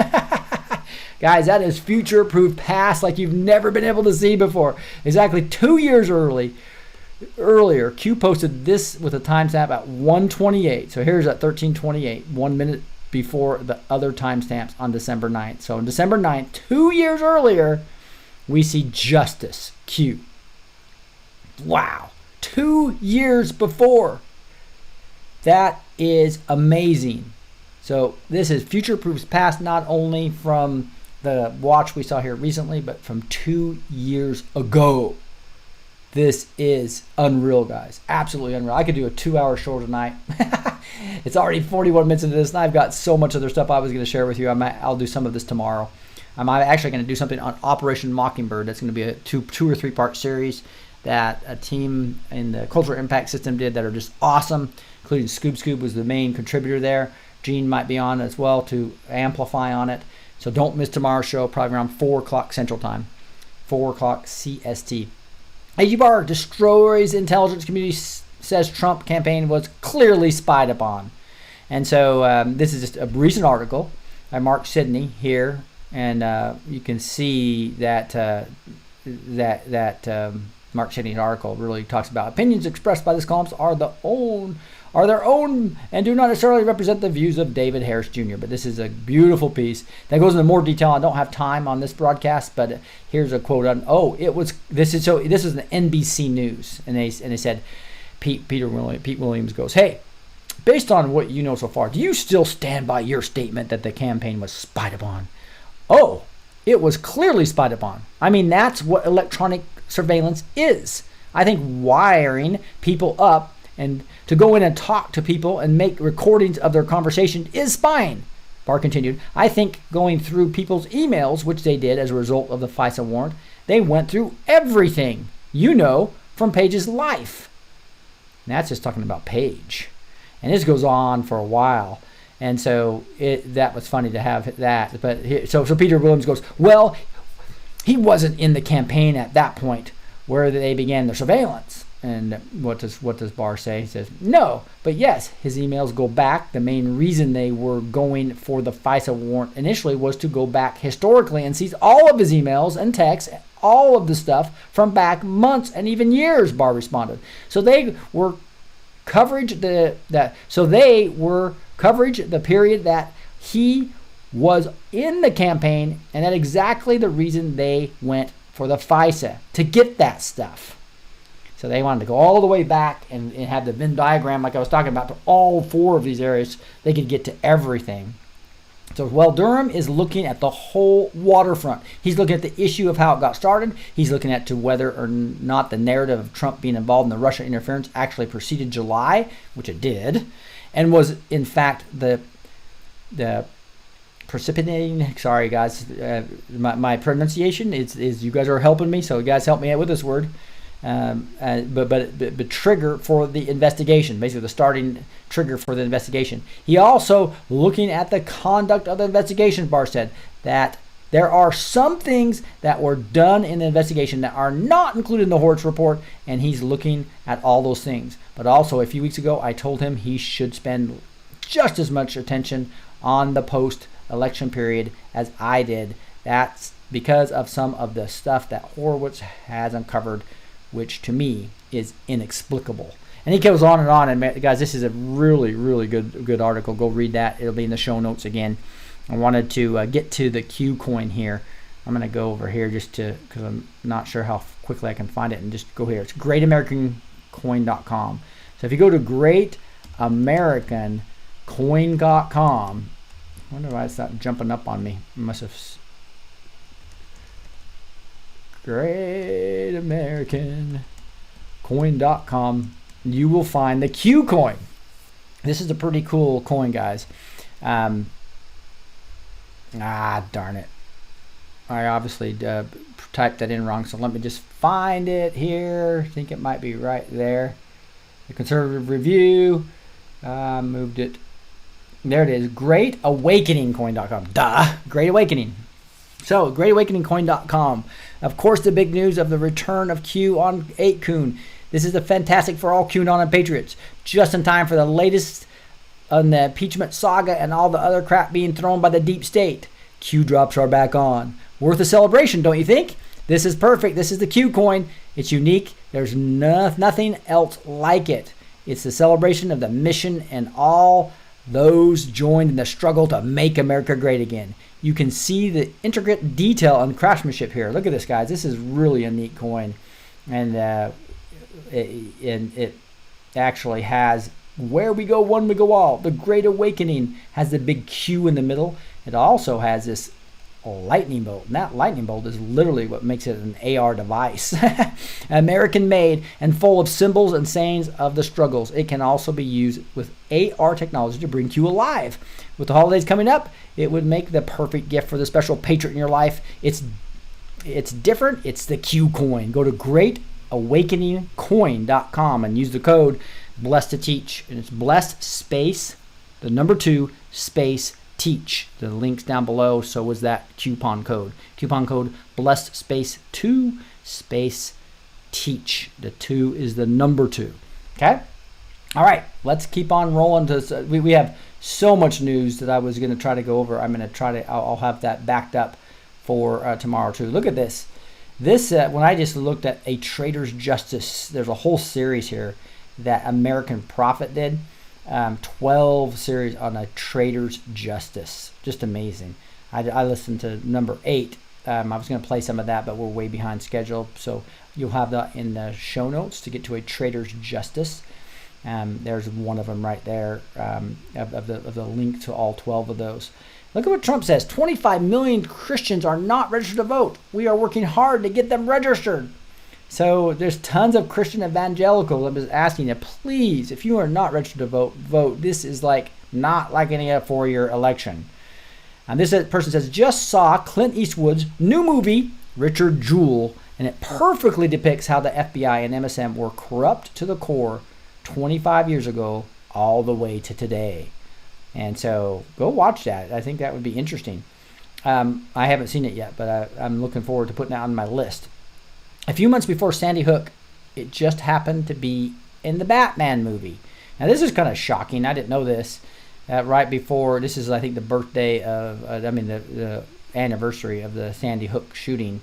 Guys, that is future-proof past like you've never been able to see before. Exactly 2 years earlier, Q posted this with a timestamp at 1:28. So here's at 13:28, 1 minute before the other timestamps on December 9th. So on December 9th, 2 years earlier, we see Justice Q. Wow. 2 years before. That is amazing. So this is future-proofs past, not only from the watch we saw here recently, but from 2 years ago. This is unreal, guys. Absolutely unreal. I could do a 2-hour show tonight. It's already 41 minutes into this, and I've got so much other stuff I was going to share with you. I'll do some of this tomorrow. I'm actually going to do something on Operation Mockingbird. That's going to be a two or three part series that a team in the Cultural Impact System did that are just awesome, including Scoob was the main contributor there. Gene might be on as well to amplify on it. So don't miss tomorrow's show, probably around 4 o'clock Central Time, 4 o'clock CST. Barr destroys intelligence community, says Trump campaign was clearly spied upon. And so this is just a recent article by Mark Sidney here, and you can see that Mark Sidney's article really talks about opinions expressed by this columnist are their own and do not necessarily represent the views of David Harris Jr. But this is a beautiful piece that goes into more detail. I don't have time on this broadcast, but here's a quote on this is an NBC News, and they said Pete Williams goes, "Hey, based on what you know so far, do you still stand by your statement that the campaign was spied upon?" Oh, it was clearly spied upon. I mean, that's what electronic surveillance is. I think wiring people up and to go in and talk to people and make recordings of their conversation is spying. Barr continued, I think going through people's emails, which they did as a result of the FISA warrant, they went through everything, from Page's life. And that's just talking about Page. And this goes on for a while. And so that was funny to have that. But so Peter Williams goes, well, he wasn't in the campaign at that point where they began their surveillance. And what does Barr say? He says, no, but yes, his emails go back. The main reason they were going for the FISA warrant initially was to go back historically and seize all of his emails and texts, all of the stuff from back months and even years, Barr responded. So they were coverage the period that he was in the campaign, and that's exactly the reason they went for the FISA, to get that stuff. So they wanted to go all the way back and have the Venn diagram like I was talking about to all 4 of these areas. They could get to everything. So, Durham is looking at the whole waterfront. He's looking at the issue of how it got started. He's looking at to whether or not the narrative of Trump being involved in the Russia interference actually preceded July, which it did, and was in fact the precipitating. Sorry, guys, my pronunciation is you guys are helping me, so you guys help me out with this word. But trigger for the investigation, basically the starting trigger for the investigation. He also looking at the conduct of the investigation. Barr said that there are some things that were done in the investigation that are not included in the Horowitz report, and he's looking at all those things. But also, a few weeks ago, I told him he should spend just as much attention on the post-election period as I did. That's because of some of the stuff that Horowitz has uncovered which to me is inexplicable. And he goes on, and guys, this is a really, really good article. Go read that. It'll be in the show notes again. I wanted to get to the Q coin here. I'm going to go over here because I'm not sure how quickly I can find it, and just go here. It's greatamericancoin.com. So if you go to greatamericancoin.com, I wonder why it's not jumping up on me. It must have. greatamericancoin.com. You will find the Q coin. This is a pretty cool coin, guys. Darn it. I obviously typed that in wrong, so let me just find it here. I think it might be right there. The Conservative Review. Moved it. There it is. GreatAwakeningCoin.com. Duh. Great Awakening. So, GreatAwakeningCoin.com. Of course, the big news of the return of Q on 8kun. This is a fantastic for all QAnon and patriots. Just in time for the latest on the impeachment saga and all the other crap being thrown by the deep state. Q drops are back on. Worth a celebration, don't you think? This is perfect. This is the Q coin. It's unique. There's nothing else like it. It's the celebration of the mission and all those joined in the struggle to make America great again. You can see the intricate detail and craftsmanship here. Look at this, guys. This is really a neat coin. And it actually has where we go, one we go all. The Great Awakening has the big Q in the middle. It also has this lightning bolt. And that lightning bolt is literally what makes it an AR device. American made and full of symbols and sayings of the struggles. It can also be used with AR technology to bring Q alive. With the holidays coming up, it would make the perfect gift for the special patriot in your life. It's different. It's the Q coin. Go to greatawakeningcoin.com and use the code blessed to teach. And it's blessed space, the number 2 space teach. The link's down below. So is that coupon code. Coupon code blessed space 2 space teach. The 2 is the number 2. Okay. All right. Let's keep on rolling. We have so much news that I was going to try to go over. I'll have that backed up for tomorrow too. Look at this. When I just looked at a Traitor's Justice, there's a whole series here that American Prophet did. 12 series on a Traitor's Justice. Just amazing. I listened to number 8. I was going to play some of that, but we're way behind schedule. So you'll have that in the show notes to get to a Traitor's Justice. There's one of them right there of the link to all 12 of those. Look at what Trump says. 25 million Christians are not registered to vote. We are working hard to get them registered. So there's tons of Christian evangelicals. I'm just asking you, please, if you are not registered to vote. This is not like any other 4-year election. And this person says, just saw Clint Eastwood's new movie, Richard Jewell, and it perfectly depicts how the FBI and MSM were corrupt to the core 25 years ago all the way to today. And so go watch that. I think that would be interesting. I haven't seen it yet, but I'm looking forward to putting that on my list. A few months before Sandy Hook, it just happened to be in the Batman movie. Now this is kind of shocking. I didn't know this. Right before, this is I think the birthday of, the anniversary of the Sandy Hook shooting.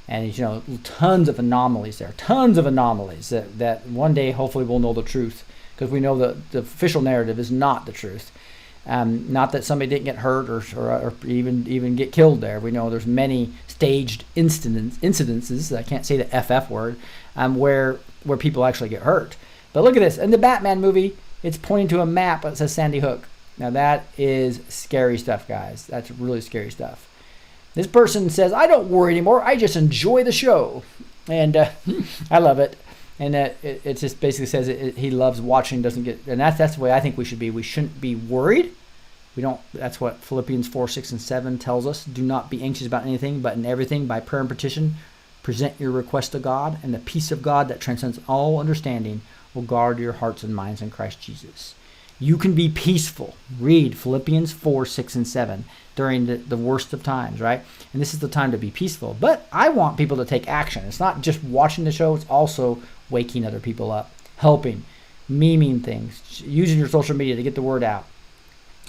And tons of anomalies there. Tons of anomalies that one day hopefully we'll know the truth. Because we know that the official narrative is not the truth. Not that somebody didn't get hurt or even get killed there. We know there's many staged incidences, I can't say the FF word, where people actually get hurt. But look at this. In the Batman movie, it's pointing to a map that says Sandy Hook. Now that is scary stuff, guys. That's really scary stuff. This person says, I don't worry anymore. I just enjoy the show. And I love it. And it just basically says he loves watching, and that's the way I think we should be. We shouldn't be worried. That's what Philippians 4, 6, and 7 tells us. Do not be anxious about anything, but in everything, by prayer and petition, present your request to God, and the peace of God that transcends all understanding will guard your hearts and minds in Christ Jesus. You can be peaceful. Read Philippians 4, 6, and 7 during the worst of times, right? And this is the time to be peaceful. But I want people to take action. It's not just watching the show. It's also waking other people up, helping, memeing things, using your social media to get the word out.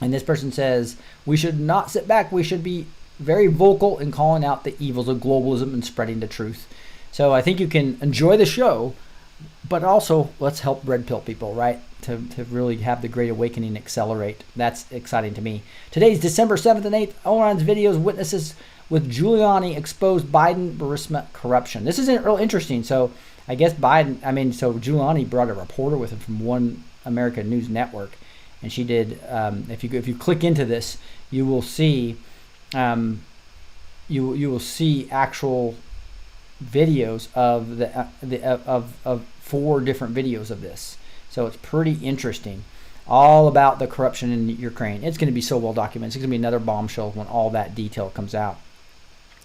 And this person says, we should not sit back. We should be very vocal in calling out the evils of globalism and spreading the truth. So I think you can enjoy the show, but also let's help red pill people, right? To really have the Great Awakening accelerate. That's exciting to me. Today's December 7th and 8th. Owen's videos, witnesses with Giuliani exposed Biden Burisma corruption. This is real interesting. So I guess Giuliani brought a reporter with him from One American News Network, and she did. If you click into this, you will see you will see actual videos of 4 different videos of this. So it's pretty interesting, all about the corruption in Ukraine. It's going to be so well documented. It's going to be another bombshell when all that detail comes out.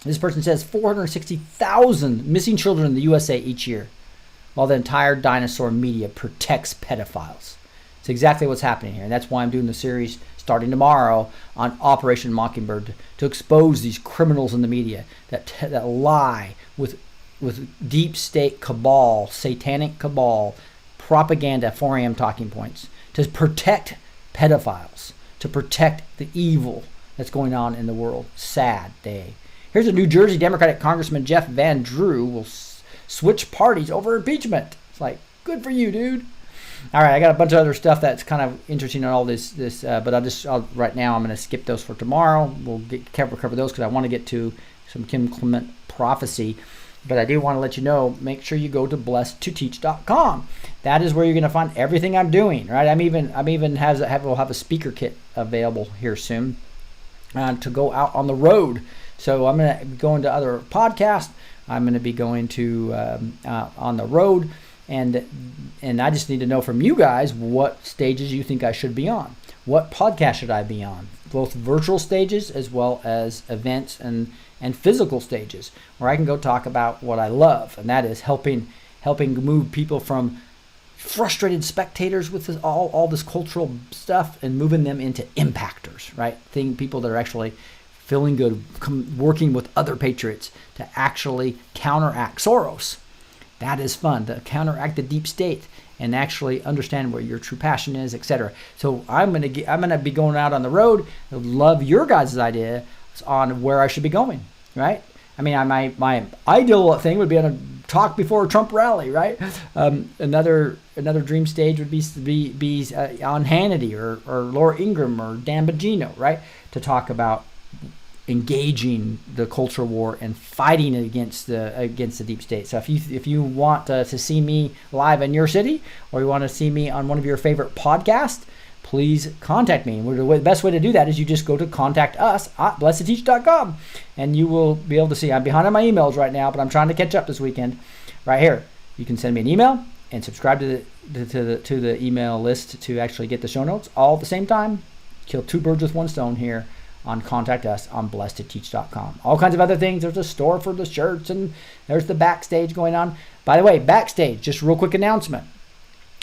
This person says 460,000 missing children in the USA each year, while the entire dinosaur media protects pedophiles. It's exactly what's happening here, and that's why I'm doing the series starting tomorrow on Operation Mockingbird to expose these criminals in the media that lie with deep state cabal, satanic cabal, propaganda, 4 a.m. talking points to protect pedophiles, to protect the evil that's going on in the world. Sad day. Here's a New Jersey Democratic Congressman, Jeff Van Drew, will switch parties over impeachment. It's like, good for you, dude. All right, I got a bunch of other stuff that's kind of interesting on all this, but right now I'm going to skip those for tomorrow. We'll cover those because I want to get to some Kim Clement prophecy. But I do want to let you know, make sure you go to blessedtoteach.com. That is where you're going to find everything I'm doing, right? We'll have a speaker kit available here soon to go out on the road. So I'm going to go into other podcasts. I'm going to be going to on the road, and I just need to know from you guys what stages you think I should be on. What podcast should I be on? Both virtual stages as well as events and physical stages, where I can go talk about what I love, and that is helping move people from frustrated spectators with all this cultural stuff and moving them into impactors, right? People that are actually feeling good, working with other patriots to actually counteract Soros. That is fun, to counteract the deep state and actually understand where your true passion is, etc. So I'm gonna be going out on the road. I would love your guys' idea on where I should be going, right? I mean, my ideal thing would be on a talk before a Trump rally, right? Another dream stage would be on Hannity or Laura Ingraham or Dan Bongino, right? To talk about engaging the culture war and fighting against the deep state. So if you want to see me live in your city, or you want to see me on one of your favorite podcasts, please contact me. The best way to do that is you just go to contact us at blessedtoteach.com, and you will be able to see. I'm behind on my emails right now, but I'm trying to catch up this weekend. Right here, you can send me an email and subscribe to the email list to actually get the show notes all at the same time. Kill 2 birds with 1 stone here on contact us on blessedtoteach.com. All kinds of other things. There's a store for the shirts, and there's the backstage going on. By the way, backstage, just a real quick announcement.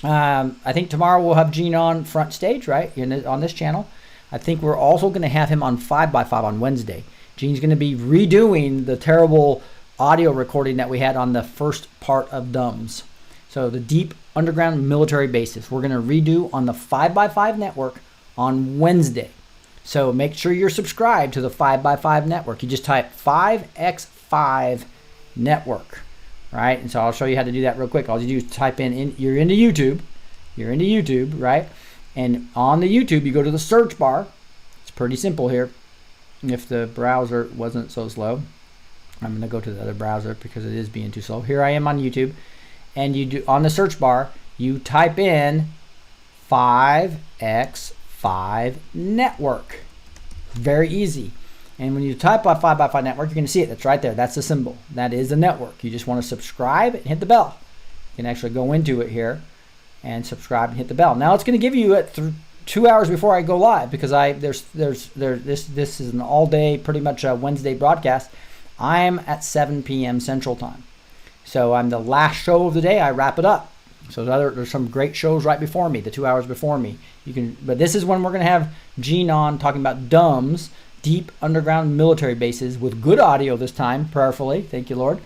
I think tomorrow we'll have Gene on front stage, right, on this channel. I think we're also going to have him on 5x5 on Wednesday. Gene's going to be redoing the terrible audio recording that we had on the first part of DUMBs. So the deep underground military bases, we're going to redo on the 5x5 network on Wednesday. So make sure you're subscribed to the 5x5 network. You just type 5x5 network, right? And so I'll show you how to do that real quick. All you do is type you're into YouTube, right? And on the YouTube, you go to the search bar. It's pretty simple here. If the browser wasn't so slow, I'm going to go to the other browser because it is being too slow. Here I am on YouTube, and you do on the search bar, you type in 5x5 network. Very easy. And when you type on 5x5 network, you're going to see it. That's right there. That's the symbol. That is the network. You just want to subscribe and hit the bell. You can actually go into it here and subscribe and hit the bell. Now it's going to give you it 2 hours before I go live, because this is an all day, pretty much a Wednesday broadcast. I'm at 7 p.m. Central Time. So I'm the last show of the day. I wrap it up. So there's some great shows right before me, the 2 hours before me. But this is when we're going to have Gene on talking about DUMBs, deep underground military bases, with good audio this time, prayerfully. Thank you, Lord.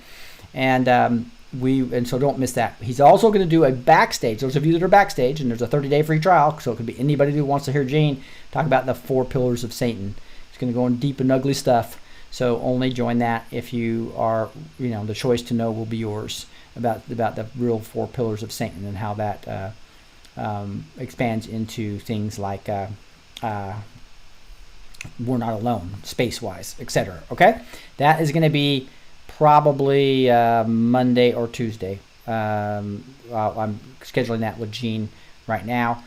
And so don't miss that. He's also going to do a backstage. Those of you that are backstage, and there's a 30-day free trial, so it could be anybody who wants to hear Gene talk about the 4 pillars of Satan. He's going to go in deep and ugly stuff So only join that if you are, the choice to know will be yours about the real 4 pillars of Satan and how that expands into things like we're not alone, space-wise, etc. Okay? That is going to be probably Monday or Tuesday. I'm scheduling that with Gene right now.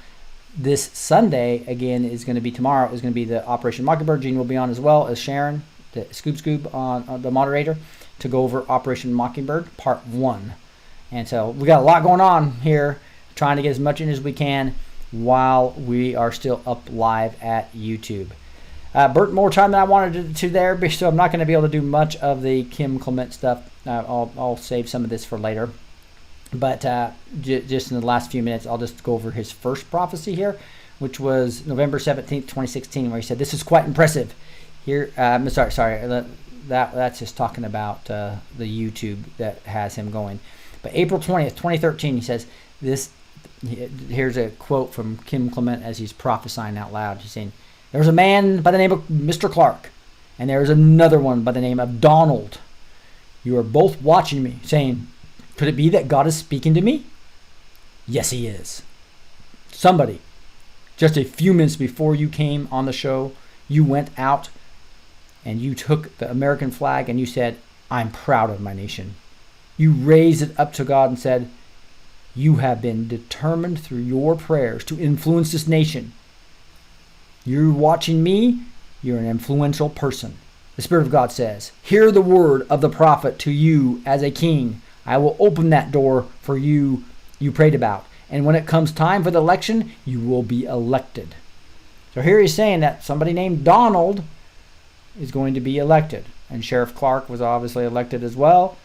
This Sunday, again, is going to be tomorrow, is going to be the Operation Mockingbird. Gene will be on as well as Sharon, the Scoob on the moderator, to go over Operation Mockingbird Part 1. And so we got a lot going on here, trying to get as much in as we can while we are still up live at YouTube. Bert, more time than I wanted to there, so I'm not going to be able to do much of the Kim Clement stuff. I'll save some of this for later. But just in the last few minutes, I'll just go over his first prophecy here, which was November 17th, 2016, where he said, "This is quite impressive." Here, sorry. That's just talking about the YouTube that has him going. But April 20th, 2013, he says this. Here's a quote from Kim Clement as he's prophesying out loud. He's saying, "There's a man by the name of Mr. Clark, and there's another one by the name of Donald. You are both watching me, saying, 'Could it be that God is speaking to me?' Yes, he is. Somebody, just a few minutes before you came on the show, you went out and you took the American flag and you said, 'I'm proud of my nation.' You raised it up to God and said, 'You have been determined through your prayers to influence this nation. You're watching me. You're an influential person.' The Spirit of God says, 'Hear the word of the prophet to you as a king. I will open that door for you prayed about. And when it comes time for the election, you will be elected.'" So here he's saying that somebody named Donald is going to be elected. And Sheriff Clark was obviously elected as well.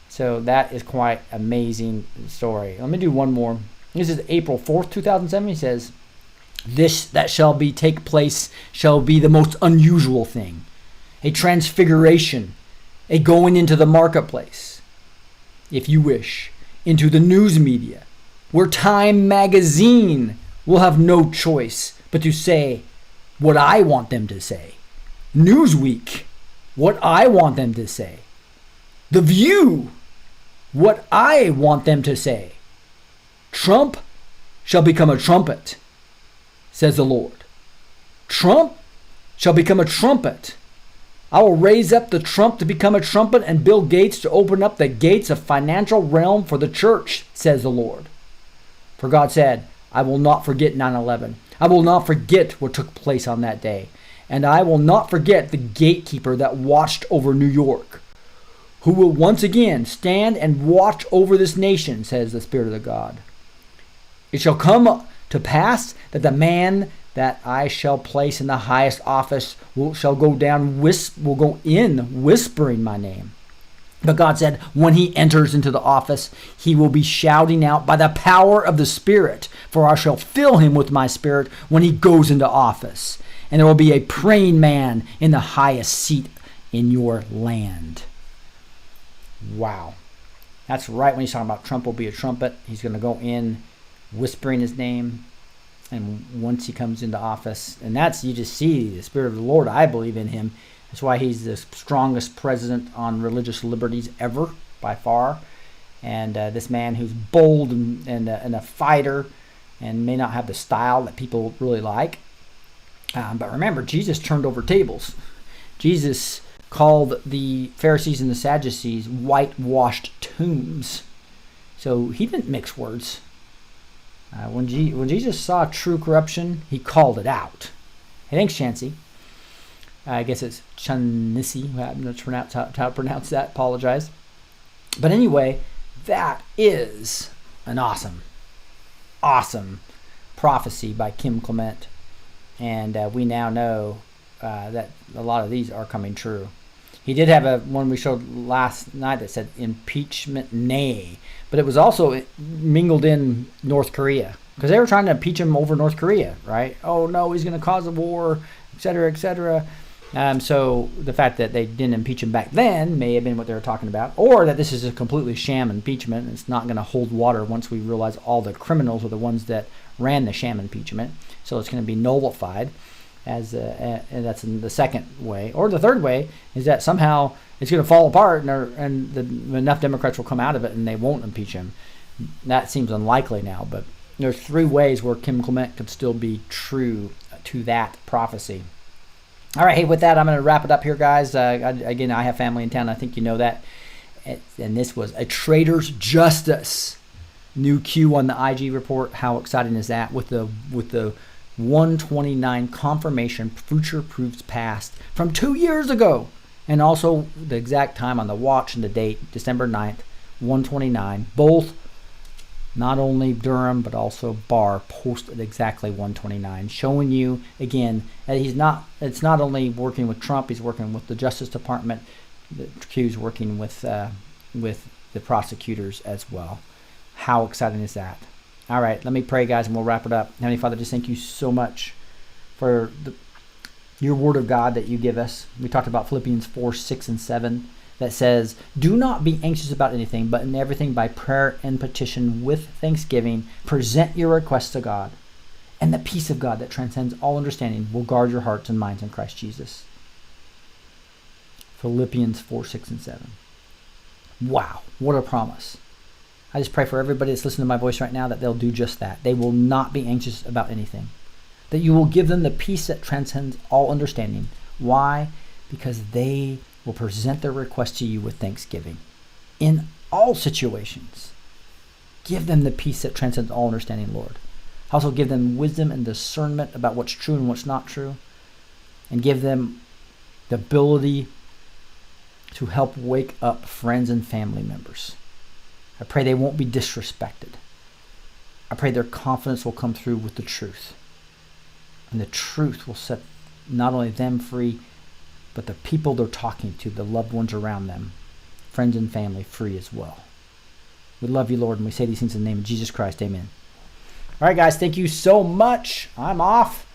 So that is quite amazing story. Let me do one more. This is April 4th, 2007. He says, "This that shall be take place shall be the most unusual thing. A transfiguration, a going into the marketplace, if you wish, into the news media, where Time magazine will have no choice but to say what I want them to say. Newsweek, what I want them to say. The View, what I want them to say. Trump shall become a trumpet, says the Lord. Trump shall become a trumpet. I will raise up the Trump to become a trumpet and Bill Gates to open up the gates of financial realm for the church, says the Lord. For God said, I will not forget 9/11. I will not forget what took place on that day. And I will not forget the gatekeeper that watched over New York, who will once again stand and watch over this nation, says the Spirit of the God. It shall come to pass that the man that I shall place in the highest office shall go in whispering my name. But God said, when he enters into the office, he will be shouting out by the power of the Spirit, for I shall fill him with my Spirit when he goes into office. And there will be a praying man in the highest seat in your land. Wow. That's right when he's talking about Trump will be a trumpet. He's going to go in whispering his name. And once he comes into office, and that's, you just see the Spirit of the Lord, I believe in him. That's why he's the strongest president on religious liberties ever, by far. And this man who's bold and a fighter and may not have the style that people really like. But remember, Jesus turned over tables. Jesus called the Pharisees and the Sadducees whitewashed tombs. So he didn't mix words. When Jesus saw true corruption, he called it out. Hey, thanks, Chansey. I guess it's Chanissi. I'm not sure how to pronounce that. Apologize. But anyway, that is an awesome prophecy by Kim Clement. And we now know that a lot of these are coming true. He did have one we showed last night that said impeachment nay. But it was also mingled in North Korea. Because they were trying to impeach him over North Korea, right? Oh, no, he's going to cause a war, et cetera, et cetera. So the fact that they didn't impeach him back then may have been what they were talking about. Or that this is a completely sham impeachment. And it's not going to hold water once we realize all the criminals are the ones that ran the sham impeachment. So it's going to be nullified. and that's in the second way. Or the third way is that somehow it's going to fall apart, and enough Democrats will come out of it and they won't impeach him. That seems unlikely now, but there's 3 ways where Kim Clement could still be true to that prophecy. All right, hey, with that, I'm going to wrap it up here, guys. Again, I have family in town. I think you know that. And this was a Traitor's Justice. New Q on the IG report. How exciting is that? With the 129 confirmation, future proofs past from 2 years ago. And also the exact time on the watch and the date, December 9th, 129. Both, not only Durham, but also Barr posted exactly 129, showing you, again, that it's not only working with Trump, he's working with the Justice Department. The Q's working with the prosecutors as well. How exciting is that? All right, let me pray, guys, and we'll wrap it up. Heavenly Father, just thank you so much for your word of God that you give us. We talked about Philippians 4, 6, and 7 that says, do not be anxious about anything, but in everything by prayer and petition with thanksgiving, present your requests to God, and the peace of God that transcends all understanding will guard your hearts and minds in Christ Jesus. Philippians 4, 6, and 7. Wow, what a promise. I just pray for everybody that's listening to my voice right now that they'll do just that. They will not be anxious about anything. That you will give them the peace that transcends all understanding. Why? Because they will present their request to you with thanksgiving. In all situations, give them the peace that transcends all understanding, Lord. Also give them wisdom and discernment about what's true and what's not true. And give them the ability to help wake up friends and family members. I pray they won't be disrespected. I pray their confidence will come through with the truth. And the truth will set not only them free, but the people they're talking to, the loved ones around them, friends and family, free as well. We love you, Lord, and we say these things in the name of Jesus Christ. Amen. All right, guys, thank you so much. I'm off.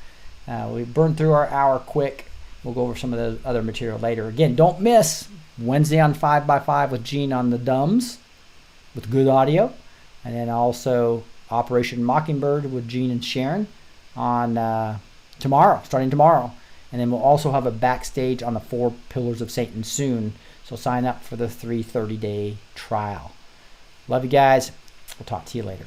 We burned through our hour quick. We'll go over some of the other material later. Again, don't miss Wednesday on 5x5 with Gene on the Dumbs with good audio. And then also Operation Mockingbird with Gene and Sharon on starting tomorrow. And then we'll also have a backstage on the 4 Pillars of Satan soon. So sign up for the 330-day trial. Love you guys. We'll talk to you later.